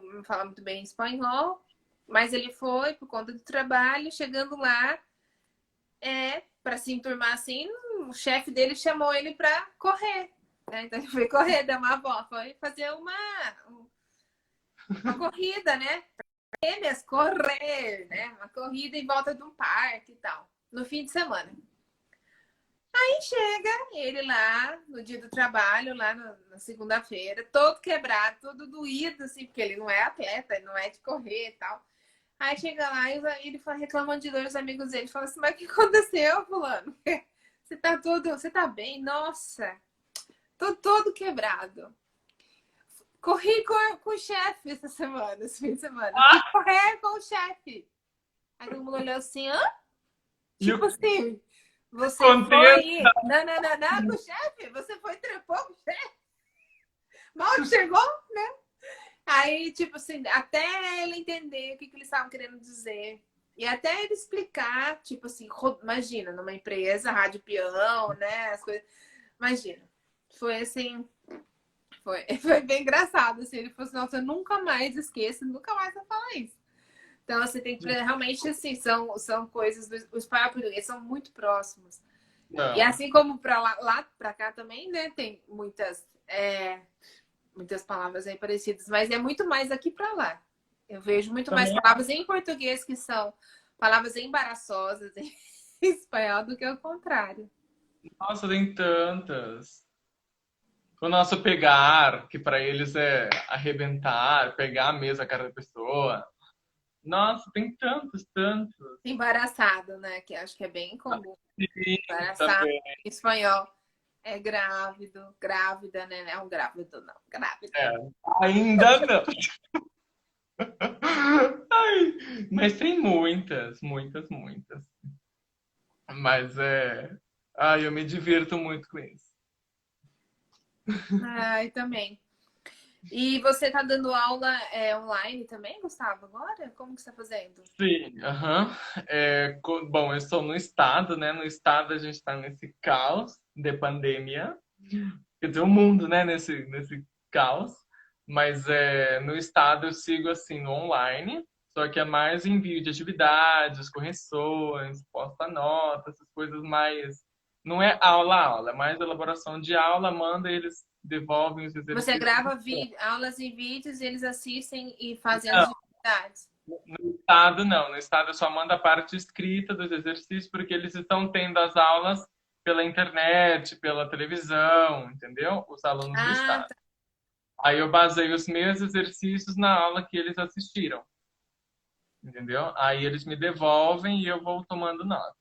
muito bem espanhol, mas ele foi por conta do trabalho, chegando lá, para se enturmar assim, o chefe dele chamou ele para correr, né? Então ele foi correr, dar uma volta, foi fazer uma corrida, né? Correr, né? Uma corrida em volta de um parque e tal, no fim de semana. Aí chega ele lá no dia do trabalho, lá na segunda-feira, todo quebrado, todo doído, assim, porque ele não é atleta, ele não é de correr e tal. Aí chega lá e ele fala, reclamando de dor, os amigos dele falam assim, mas o que aconteceu, fulano? Você tá bem? Nossa, tô todo quebrado. Corri com o chefe essa semana, esse fim de semana. Fui Ah, correr com o chefe. Aí todo mundo olhou assim, hã? e Tipo o assim, você contexto. foi. Não, não, não, não, com o chefe? Você foi trepou com o chefe? Mal chegou, né? Aí, tipo assim, até ele entender o que eles estavam querendo dizer. E até ele explicar, tipo assim, imagina, numa empresa, rádio peão, né? As coisas. Imagina. Foi assim, foi bem engraçado. Assim, ele falou assim, nossa, eu nunca mais esqueço, nunca mais vou falar isso. Então, você tem que realmente, assim, são coisas, os espanhol e o português são muito próximos. E Não. assim como para lá para cá também, né? Tem muitas palavras aí parecidas, mas é muito mais aqui para lá. Eu vejo muito mais Também, palavras em português que são palavras embaraçosas em espanhol do que o contrário. nossa, tem tantas. O nosso pegar, que para eles é arrebentar, pegar mesmo a cara da pessoa. Nossa, tem tantos, tantos. Embaraçado, né? Que acho que é bem comum. Sim, Embaraçado também. em espanhol é grávido, grávida, né? Não é um grávido, não. Grávida. É. Ainda não. Ai, mas tem muitas, muitas, muitas. Mas é. Ai, eu me divirto muito com isso. Ai, também. E você tá dando aula online também, Gustavo, agora? Como que você tá fazendo? Sim, aham. Bom, eu estou no estado, né? No estado a gente está nesse caos de pandemia. Quer dizer, o mundo, né? Nesse caos. Mas no estado eu sigo assim no online, só que é mais envio de atividades, correções, posta nota, essas coisas mais. Não é aula, é mais elaboração de aula, manda e eles devolvem os Você exercícios. grava aulas em vídeos, eles assistem e fazem as atividades. No estado, não. No estado, eu só mando a parte escrita dos exercícios, porque eles estão tendo as aulas pela internet, pela televisão, entendeu? Os alunos do Ah, estado. tá. Aí eu baseio os meus exercícios na aula que eles assistiram, entendeu? Aí eles me devolvem e eu vou tomando nota.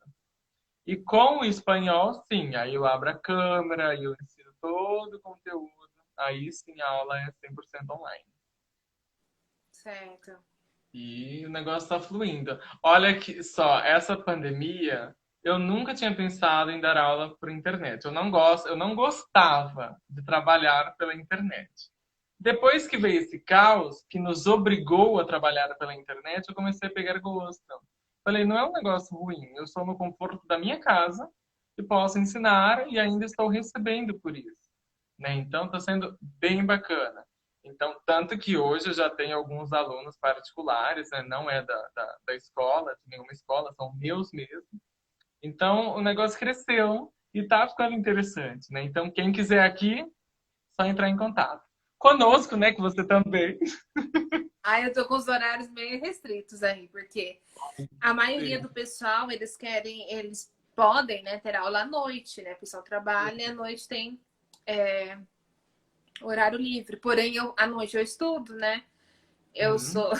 E com o espanhol, sim. Aí eu abro a câmera e eu ensino todo o conteúdo. aí sim a aula é 100% online. Certo. E o negócio tá fluindo. Olha que só, essa pandemia, eu nunca tinha pensado em dar aula por internet. Eu não gostava de trabalhar pela internet. Depois que veio esse caos, que nos obrigou a trabalhar pela internet, eu comecei a pegar gosto. Falei, não é um negócio ruim, eu estou no conforto da minha casa e posso ensinar e ainda estou recebendo por isso, né? Então está sendo bem bacana. Então, tanto que hoje eu já tenho alguns alunos particulares, né? Não é da escola, de nenhuma escola, são meus mesmo. Então, o negócio cresceu e está ficando interessante, né? Então, quem quiser aqui, só entrar em contato. Conosco, né? Que você também. Aí eu tô com os horários meio restritos aí, porque a maioria Sim. do pessoal, eles podem, né, ter aula à noite, né? O pessoal trabalha e à noite tem horário livre. Porém, à noite eu estudo, né? Eu Uhum. sou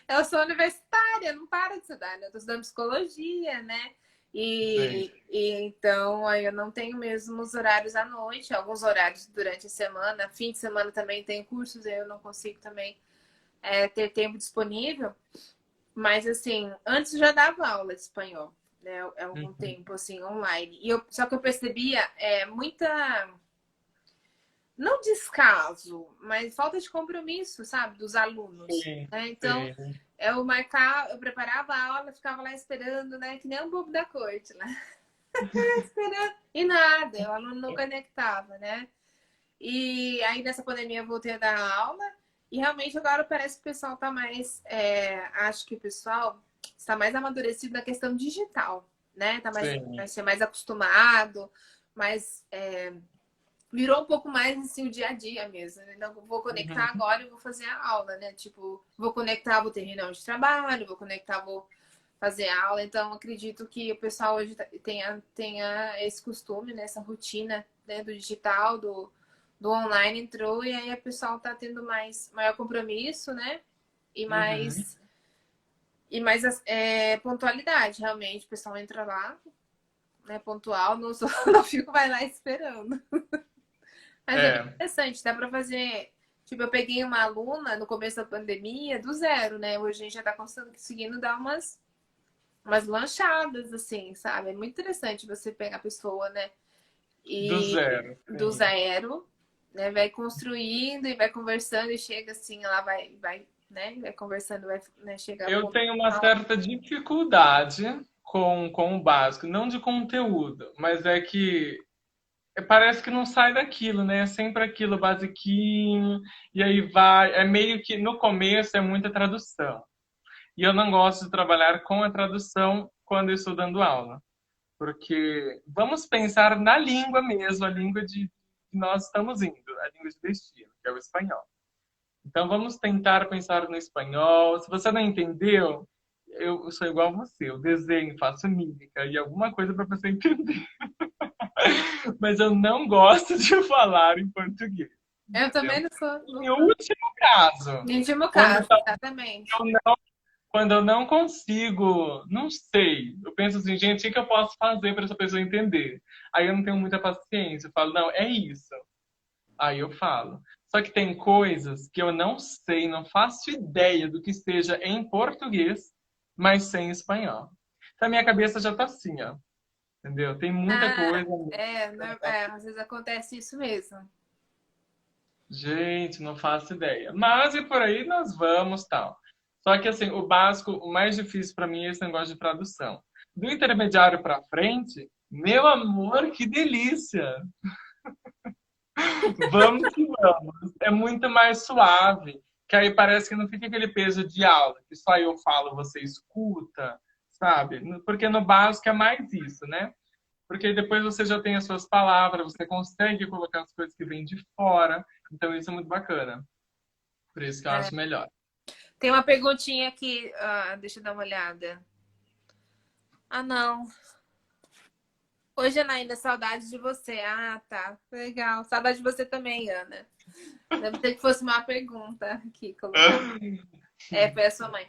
eu sou universitária, não paro de estudar, né? Eu tô estudando psicologia, né? Sim. E então aí eu não tenho mesmo os horários à noite, alguns horários durante a semana, fim de semana também tem cursos, aí eu não consigo também ter tempo disponível. Mas assim, antes eu já dava aula de espanhol, né? Há algum Uhum. tempo assim online. Só que eu percebia muita não descaso, mas falta de compromisso, sabe, dos alunos, Sim, né? Então, sim. eu preparava a aula, ficava lá esperando, né, que nem um bobo da corte, né? Esperando e nada, o aluno não conectava, né? E aí nessa pandemia eu voltei a dar aula e realmente agora parece que o pessoal tá mais, acho que o pessoal está mais amadurecido na questão digital, né? Vai Sim. ser mais acostumado, mais virou um pouco mais assim o dia a dia mesmo. Né? Então, vou conectar Uhum. agora e vou fazer a aula, né? Tipo, vou conectar, vou ter reunião de trabalho, vou conectar, vou fazer a aula. Então, acredito que o pessoal hoje tenha esse costume, né? Essa rotina, né? Do digital, do online entrou e aí o pessoal tá tendo maior compromisso, né? E Uhum. mais pontualidade, realmente. O pessoal entra lá, né? Pontual, não, sou, não fico mais lá esperando. Mas é bem É. interessante, dá para fazer. Tipo, eu peguei uma aluna no começo da pandemia do zero, né? Hoje a gente já tá conseguindo dar umas lanchadas, assim, sabe? É muito interessante você pegar a pessoa, né? Do E zero. do Sim. zero, né? Vai construindo e vai conversando e chega assim, ela vai, né? Vai conversando, vai, né? Chegar a Eu ponto. tenho uma certa dificuldade com o básico, não de conteúdo, mas é que parece que não sai daquilo, né? É sempre aquilo basiquinho, e aí vai. É meio que no começo é muita tradução. E eu não gosto de trabalhar com a tradução quando eu estou dando aula, porque vamos pensar na língua mesmo, a língua de que nós estamos indo, a língua de destino, que é o espanhol. Então vamos tentar pensar no espanhol. Se você não entendeu, eu sou igual a você, eu desenho, faço mímica e alguma coisa para você entender. Mas eu não gosto de falar em português, Eu também entendeu? não sou, Em último caso, no último quando caso, exatamente. eu quando eu não consigo, não sei. Eu penso assim, gente, o que eu posso fazer para essa pessoa entender? Aí eu não tenho muita paciência. Eu falo, não, é isso. Aí eu falo. Só que tem coisas que eu não sei, não faço ideia do que seja em português, mas sem espanhol. Então a minha cabeça já tá assim, ó. Entendeu? Tem muita Ah, coisa. às vezes acontece isso mesmo. Gente, não faço ideia. Mas e por aí nós vamos, tal. Só que assim, o básico, o mais difícil para mim é esse negócio de tradução. Do intermediário para frente, meu amor, que delícia! Vamos que vamos. É muito mais suave, que aí parece que não fica aquele peso de aula, que só eu falo, você escuta, sabe? Porque no básico é mais isso, né? Porque depois você já tem as suas palavras, você consegue colocar as coisas que vêm de fora. Então isso é muito bacana. Por isso que eu É. acho melhor. Tem uma perguntinha aqui, deixa eu dar uma olhada. Ah, não. Oi, Janaína, saudade de você. Ah, tá. Legal. Saudade de você também, Ana. Deve ter que fosse uma pergunta aqui, colocou. Foi a sua mãe.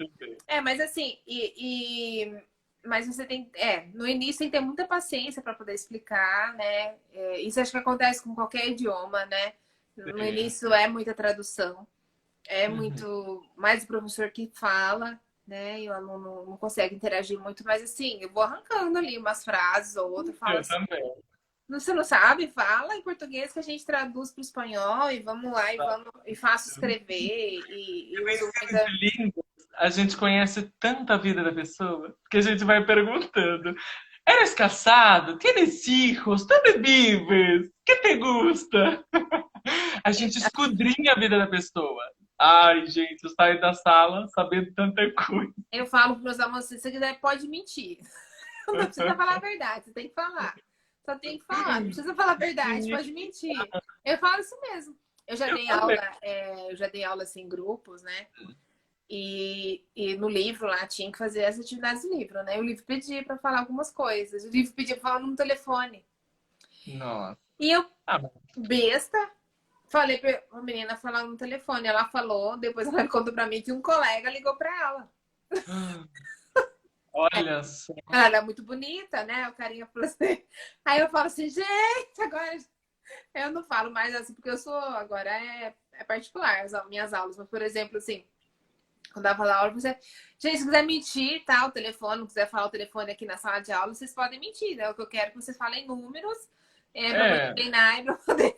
Mas assim, mas você tem. No início tem que ter muita paciência para poder explicar, né? Isso acho que acontece com qualquer idioma, né? No Sim. início é muita tradução, é Uhum. muito mais o professor que fala, né? E o aluno não consegue interagir muito, mas assim, eu vou arrancando ali umas frases ou outra, falo Eu assim, também. você não sabe? Fala em português que a gente traduz para o espanhol e vamos lá e vamos e faço escrever e No uso ensino muita. de línguas, a gente conhece tanto a vida da pessoa que a gente vai perguntando. ¿Eres casado? ¿Tienes hijos? ¿Dónde vives? ¿Qué te gusta? A gente escudrinha a vida da pessoa. Ai, gente, eu saio da sala sabendo tanta coisa. Eu falo para meus alunos, se você quiser, pode mentir. Não precisa falar a verdade, você tem que falar. Só tem que falar, não precisa falar a verdade, Sim, pode mentir. Eu falo isso mesmo. Eu já eu dei também. aula, eu já dei aula assim, em grupos, né? E no livro lá tinha que fazer as atividades do livro, né? O livro pedia para falar algumas coisas, o livro pedia para falar no telefone. Nossa. E eu, Ah, mas... besta, falei pra uma menina falar no telefone. Ela falou, depois ela contou pra mim que um colega ligou pra ela. Olha só. Ela era muito bonita, né? O carinha falou assim. Aí eu falo assim, gente, agora eu não falo mais assim, porque eu sou, agora é particular as minhas aulas. Mas, por exemplo, assim, quando ela fala aula, você, gente, se quiser mentir, tá? O telefone, não quiser falar o telefone aqui na sala de aula, vocês podem mentir, né? O que eu quero é que vocês falem números, pra poder É, treinar e pra poder.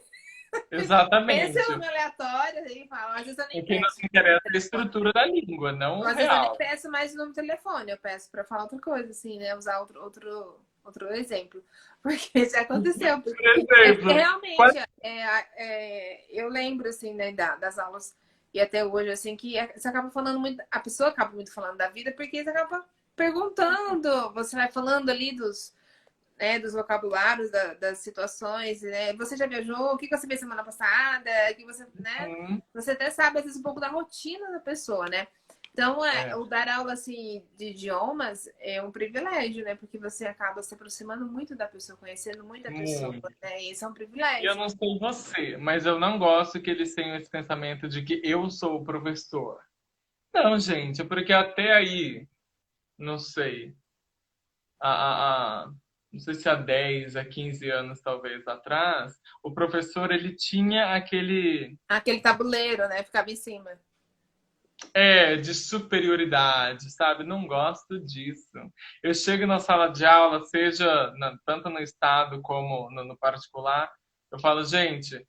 Esse é o exatamente. nome aleatório, aí fala, às vezes eu nem O que nos peço. interessa é a estrutura da língua, não o Às vezes eu nem real. peço mais o nome do telefone, eu peço para falar outra coisa, assim, né? Usar outro exemplo. Porque já aconteceu. Por exemplo, Realmente, eu lembro, assim, né, das aulas e até hoje, assim, que você acaba falando muito, a pessoa acaba muito falando da vida, porque você acaba perguntando, você vai falando ali dos vocabulários, das situações, né? Você já viajou? O que você fez semana passada? O que você, né? hum, Você até sabe, às vezes, um pouco da rotina da pessoa, né? Então, é, o dar aula, assim, de idiomas é um privilégio, né? Porque você acaba se aproximando muito da pessoa, conhecendo muita pessoa, muito. né? E isso é um E eu privilégio. não sei você, mas eu não gosto que eles tenham esse pensamento de que eu sou o professor. Não, gente, é porque até aí, não sei, não sei se há 10 a 15 anos talvez atrás, o professor ele tinha aquele Aquele tabuleiro, né? Ficava em cima. de superioridade, sabe? Não gosto disso. Eu chego na sala de aula, seja tanto no estado como no particular, eu falo, gente,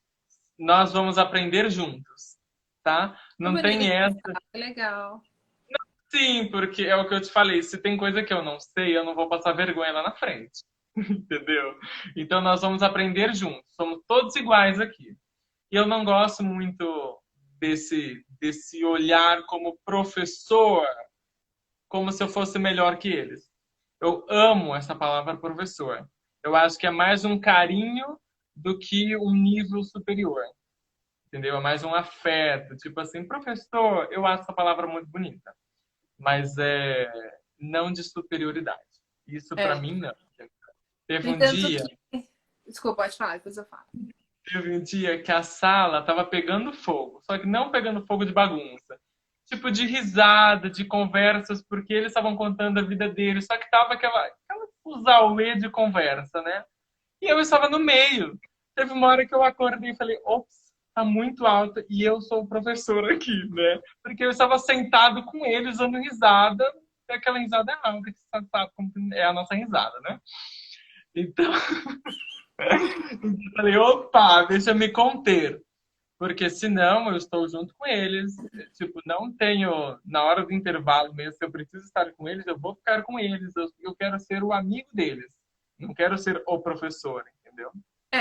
nós vamos aprender juntos, tá? Que Não bonito, tem essa. que legal. Sim, porque é o que eu te falei, se tem coisa que eu não sei, eu não vou passar vergonha lá na frente, entendeu? Então nós vamos aprender juntos, somos todos iguais aqui. E eu não gosto muito desse olhar como professor, como se eu fosse melhor que eles. Eu amo essa palavra professor. Eu acho que é mais um carinho do que um nível superior, entendeu? É mais um afeto, tipo assim, professor, eu acho essa palavra muito bonita, mas não de superioridade. Isso para É. mim não. Teve No um entanto dia, que... Desculpa, pode falar, depois eu falo. teve um dia que a sala tava pegando fogo, só que não pegando fogo de bagunça, tipo de risada, de conversas, porque eles estavam contando a vida deles, só que tava aquela fusaulê de conversa, né? E eu estava no meio. Teve uma hora que eu acordei e falei, ops, tá muito alta e eu sou o professor aqui, né? Porque eu estava sentado com eles dando risada, e aquela risada alta, que você sabe como é a nossa risada, né? Então, eu falei, opa, deixa eu me conter. Porque senão eu estou junto com eles. Tipo, não tenho. Na hora do intervalo mesmo, se eu preciso estar com eles, eu vou ficar com eles. Eu quero ser o amigo deles. Não quero ser o professor, entendeu?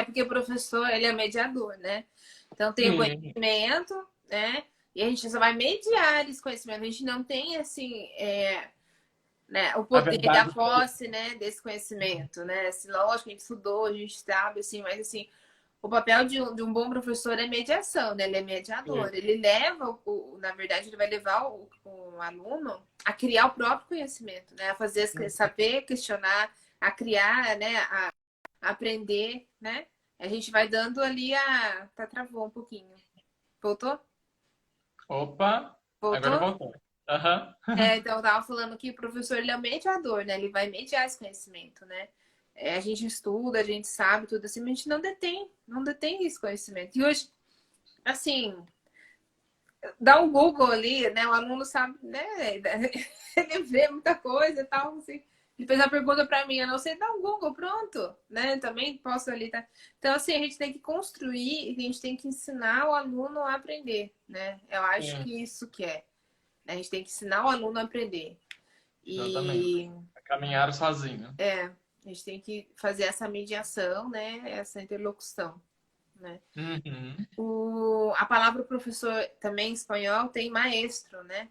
Porque o professor, ele é mediador, né? Então tem o Sim, conhecimento, né? E a gente só vai mediar esse conhecimento. A gente não tem, assim, né, o a poder, a verdade. posse, né, desse conhecimento, né? Assim, lógico, a gente estudou, a gente sabe, assim, mas, assim, o papel de um bom professor é mediação, né? Ele é mediador. Ele leva, na verdade, ele vai levar o aluno a criar o próprio conhecimento, né? A fazer, saber questionar, a criar, né? A aprender, né? A gente vai dando ali a. Tá, travou um pouquinho. Voltou? Opa, agora Voltou? voltou. Aham. Então eu tava falando que o professor ele é o mediador, né? Ele vai mediar esse conhecimento, né? A gente estuda, a gente sabe tudo assim, mas a gente não detém esse conhecimento. E hoje assim, dá um Google ali, né? O aluno sabe, né? Ele vê muita coisa e tal, assim. Ele fez a pergunta para mim, eu não sei, dá um Google, pronto, né? Também posso ali, tá? Então, assim, a gente tem que construir, a gente tem que ensinar o aluno a aprender, né? Eu acho Sim, que isso que é. A gente tem que ensinar o aluno a aprender. exatamente. E Caminhar sozinho. a gente tem que fazer essa mediação, né? Essa interlocução, né? Uhum, A palavra professor também em espanhol tem maestro, né?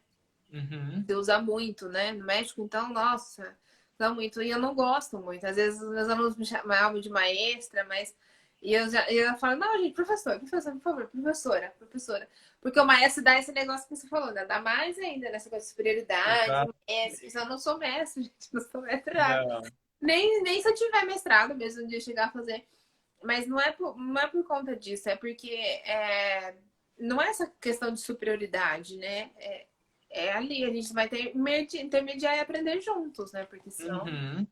uhum. Você usa muito, né? No México, então, nossa, usa muito. E eu não gosto muito. Às vezes os meus alunos me chamavam de maestra, mas. E eu falo, não, gente, professor, por favor, professora, professora. Porque o maestro dá esse negócio que você falou, né? Dá mais ainda nessa coisa de superioridade, Exato. mestre. Eu não sou mestre, gente, não sou mestre nada. Não. Nem se eu tiver mestrado mesmo, um dia chegar a fazer. Mas não é por conta disso, é porque não é essa questão de superioridade, né? É ali, a gente vai ter intermediar e aprender juntos, né? Porque senão Uhum.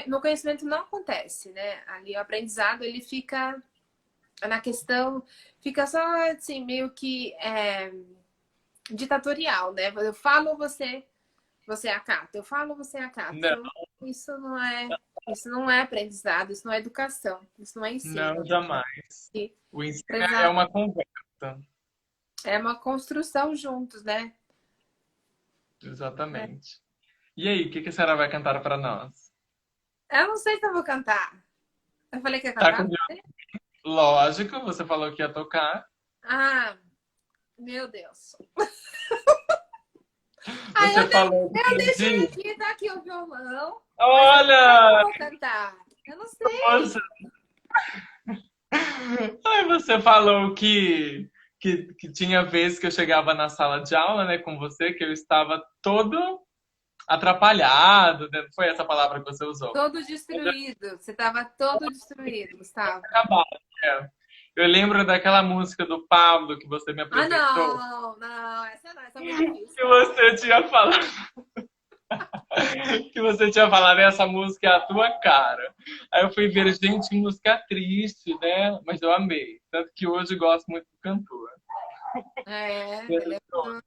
no conhecimento não acontece, né? Ali o aprendizado ele fica na questão, fica só assim, meio que ditatorial, né? Eu falo, você acata, eu falo, você acata. Não, Isso isso não é aprendizado, isso não é educação, isso não é não, ensino. jamais. E O ensino é Exato. uma conversa. É uma construção juntos, né? Exatamente. E aí, o que que a senhora vai cantar para nós? Eu não sei se eu vou cantar. Eu falei que ia Tá cantar? com... Lógico, você falou que ia tocar. Ah, meu Deus. Ah, Você falou que eu deixei podia. aqui, tá aqui o violão, mas eu não sei se eu Olha! vou cantar. Eu não sei. Você, ai, você falou que tinha vezes que eu chegava na sala de aula, né, com você, que eu estava todo atrapalhado, né? Foi essa palavra que você usou. Todo destruído. Você tava todo destruído, Gustavo. Acabado, é. Eu lembro daquela música do Pablo que você me Ah, apresentou, não, não, essa não, essa é muito difícil. que você tinha falado, que você tinha falado, essa música é a tua cara. Aí eu fui ver, gente, música triste, né? Mas eu amei. Tanto que hoje gosto muito do cantor. Ele é muito.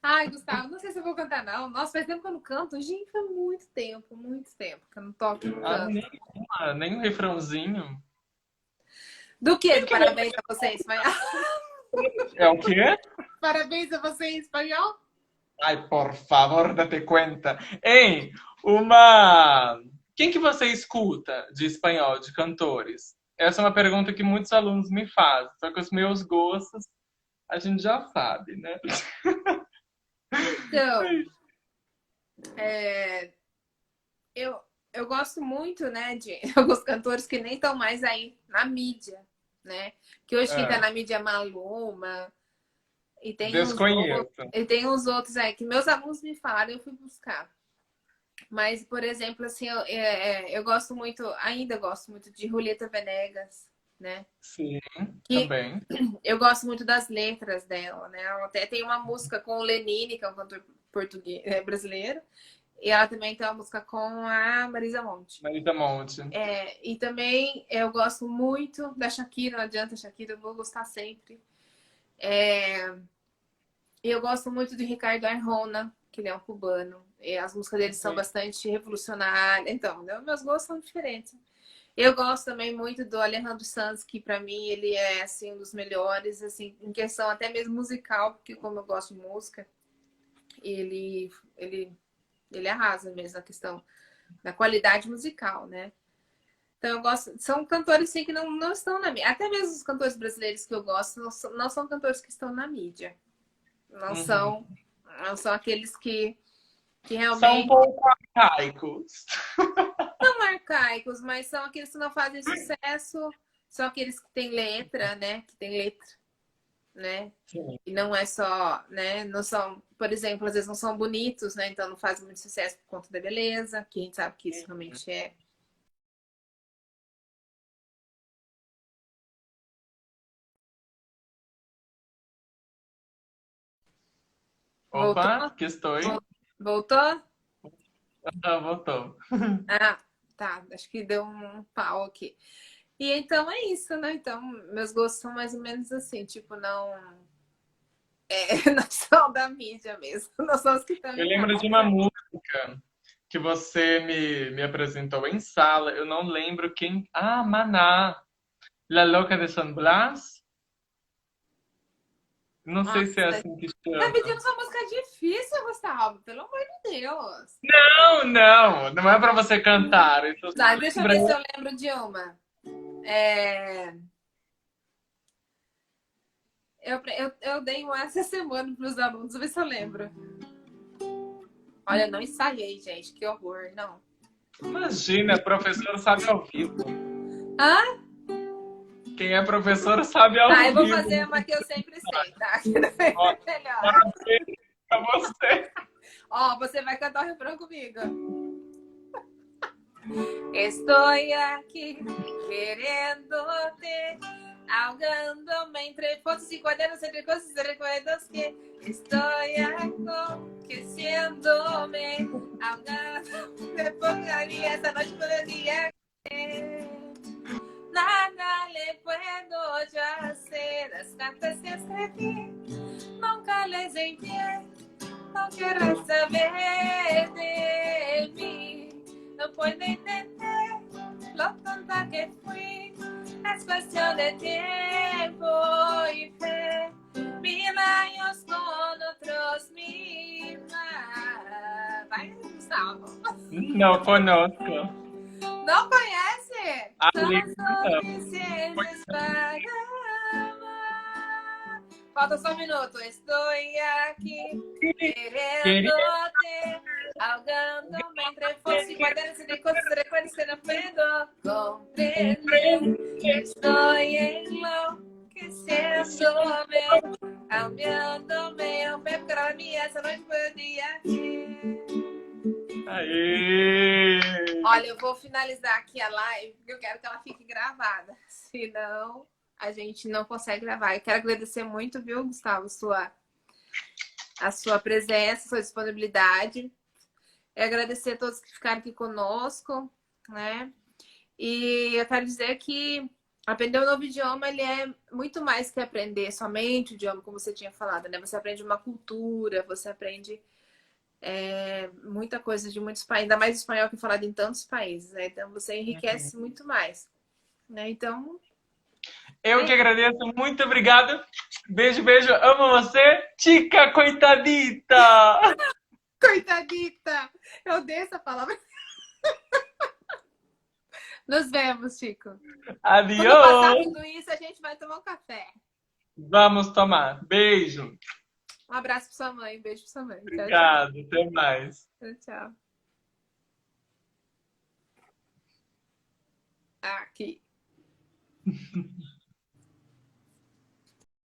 Ai, Gustavo, não sei se eu vou cantar, não. Nossa, faz tempo que eu não canto. Gente, foi muito tempo que eu não toco e não Ah, canto. nem um refrãozinho. Do que? Quem Do que vai... parabéns a você em espanhol? É o quê? Parabéns a você em espanhol? Ai, por favor, date conta. Hein, uma... Quem que você escuta de espanhol, de cantores? Essa é uma pergunta que muitos alunos me fazem. Só que os meus gostos, a gente já sabe, né? Então, é, eu, eu gosto muito, né, de alguns cantores que nem estão mais aí na mídia, né? Que hoje quem tá Ah, na mídia é Maluma, desconheço. e tem uns outros aí que meus alunos me falaram, eu fui buscar. Mas, por exemplo, assim, eu gosto muito, ainda gosto muito de Julieta Venegas, né? Sim, Que também. eu gosto muito das letras dela, né? Ela até tem uma música com o Lenine, que é um cantor português, brasileiro, e ela também tem uma música com a Marisa Monte. Marisa Monte. E também eu gosto muito da Shakira, não adianta Shakira, eu vou gostar sempre. E eu gosto muito de Ricardo Arjona, que ele é um cubano. E as músicas dele são Sim. bastante revolucionárias. Então, meus gostos são diferentes. Eu gosto também muito do Alejandro Sanz, que para mim ele é assim um dos melhores, assim, em questão até mesmo musical, porque como eu gosto de música, ele ele ele arrasa mesmo na questão da qualidade musical, né? Então eu gosto, são cantores sim que não estão na mídia. Até mesmo os cantores brasileiros que eu gosto não são cantores que estão na mídia. Não Uhum. são não são aqueles que São um realmente pouco arcaicos. são arcaicos, mas são aqueles que não fazem sucesso, são aqueles que têm letra, né? Que tem letra, né? Sim. E não é só, né? Não são, por exemplo, às vezes não são bonitos, né? Então não fazem muito sucesso por conta da beleza, que a gente sabe que isso realmente é. Voltou? Opa, que estou. Voltou? Ah, voltou. Ah. Tá, acho que deu um pau aqui. E então é isso, né? Então, meus gostos são mais ou menos assim, tipo, não. Não são da mídia mesmo, não são os que estão Eu em lembro de casa. uma música que você me apresentou em sala. Eu não lembro quem. Ah, Maná. La Louca de San Blas? Não sei se é Nossa, assim que tá chama. pedindo sua música difícil, Gustavo, pelo amor de Deus. Não, não. Não é pra você cantar. Isso eu Tá, só deixa eu ver se lembro. eu lembro de uma. É, eu dei uma essa semana para os alunos, vou ver se eu lembro. Olha, não ensaiei, gente, que horror, não. Imagina, professor sabe ao vivo. Hã? Quem é professor sabe ao Tá, eu vou vivo. fazer uma que eu sempre sei, tá? Que não Ó, é melhor. parabéns pra você. Ó, você vai cantar o refrão comigo. Estou aqui querendo-te, ahogándome entre fotos y cuadernos, entre cosas y recuerdos que estoy enloqueciéndome, ahogándome por la vida, esta noche por el día que nada le puedo yo hacer. Las cartas que escribí nunca les envié, no quiero saber de mí, no puedo entender lo tonta que fui. Es cuestión de tiempo y fe. 1000 años con otros 1000 más. Vai, Gustavo. Não conosco. Não conhece? A São letra. suficientes para amar. Falta só um minuto. Estou aqui Queria. querendo-te, ahogándome entre fotos y cuadernos de cosas y recuerdos que no puedo comprender. Estoy enloqueciéndome, cambiándome, a ver para mí, essa noite foi o dia que... Aê! Olha, eu vou finalizar aqui a live, porque eu quero que ela fique gravada. Senão, a gente não consegue gravar. Eu quero agradecer muito, viu, Gustavo, a sua presença, a sua disponibilidade. Eu agradecer a todos que ficaram aqui conosco, né? E eu quero dizer que aprender um novo idioma, ele é muito mais que aprender somente o idioma, como você tinha falado, né? Você aprende uma cultura, você aprende muita coisa de muitos países, ainda mais o espanhol que é falado em tantos países, né? Então você enriquece muito mais, né? Então, Eu que agradeço, muito obrigado. Beijo, beijo, amo você. Chica, coitadita! coitadita! Eu odeio essa palavra. Nos vemos, Chico. Quando passar Adiós! tudo isso, a gente vai tomar um café. Vamos tomar. Beijo. Um abraço pra sua mãe, um beijo pra sua mãe. Tchau, tchau. Obrigado, até mais. Tchau, tchau. Aqui.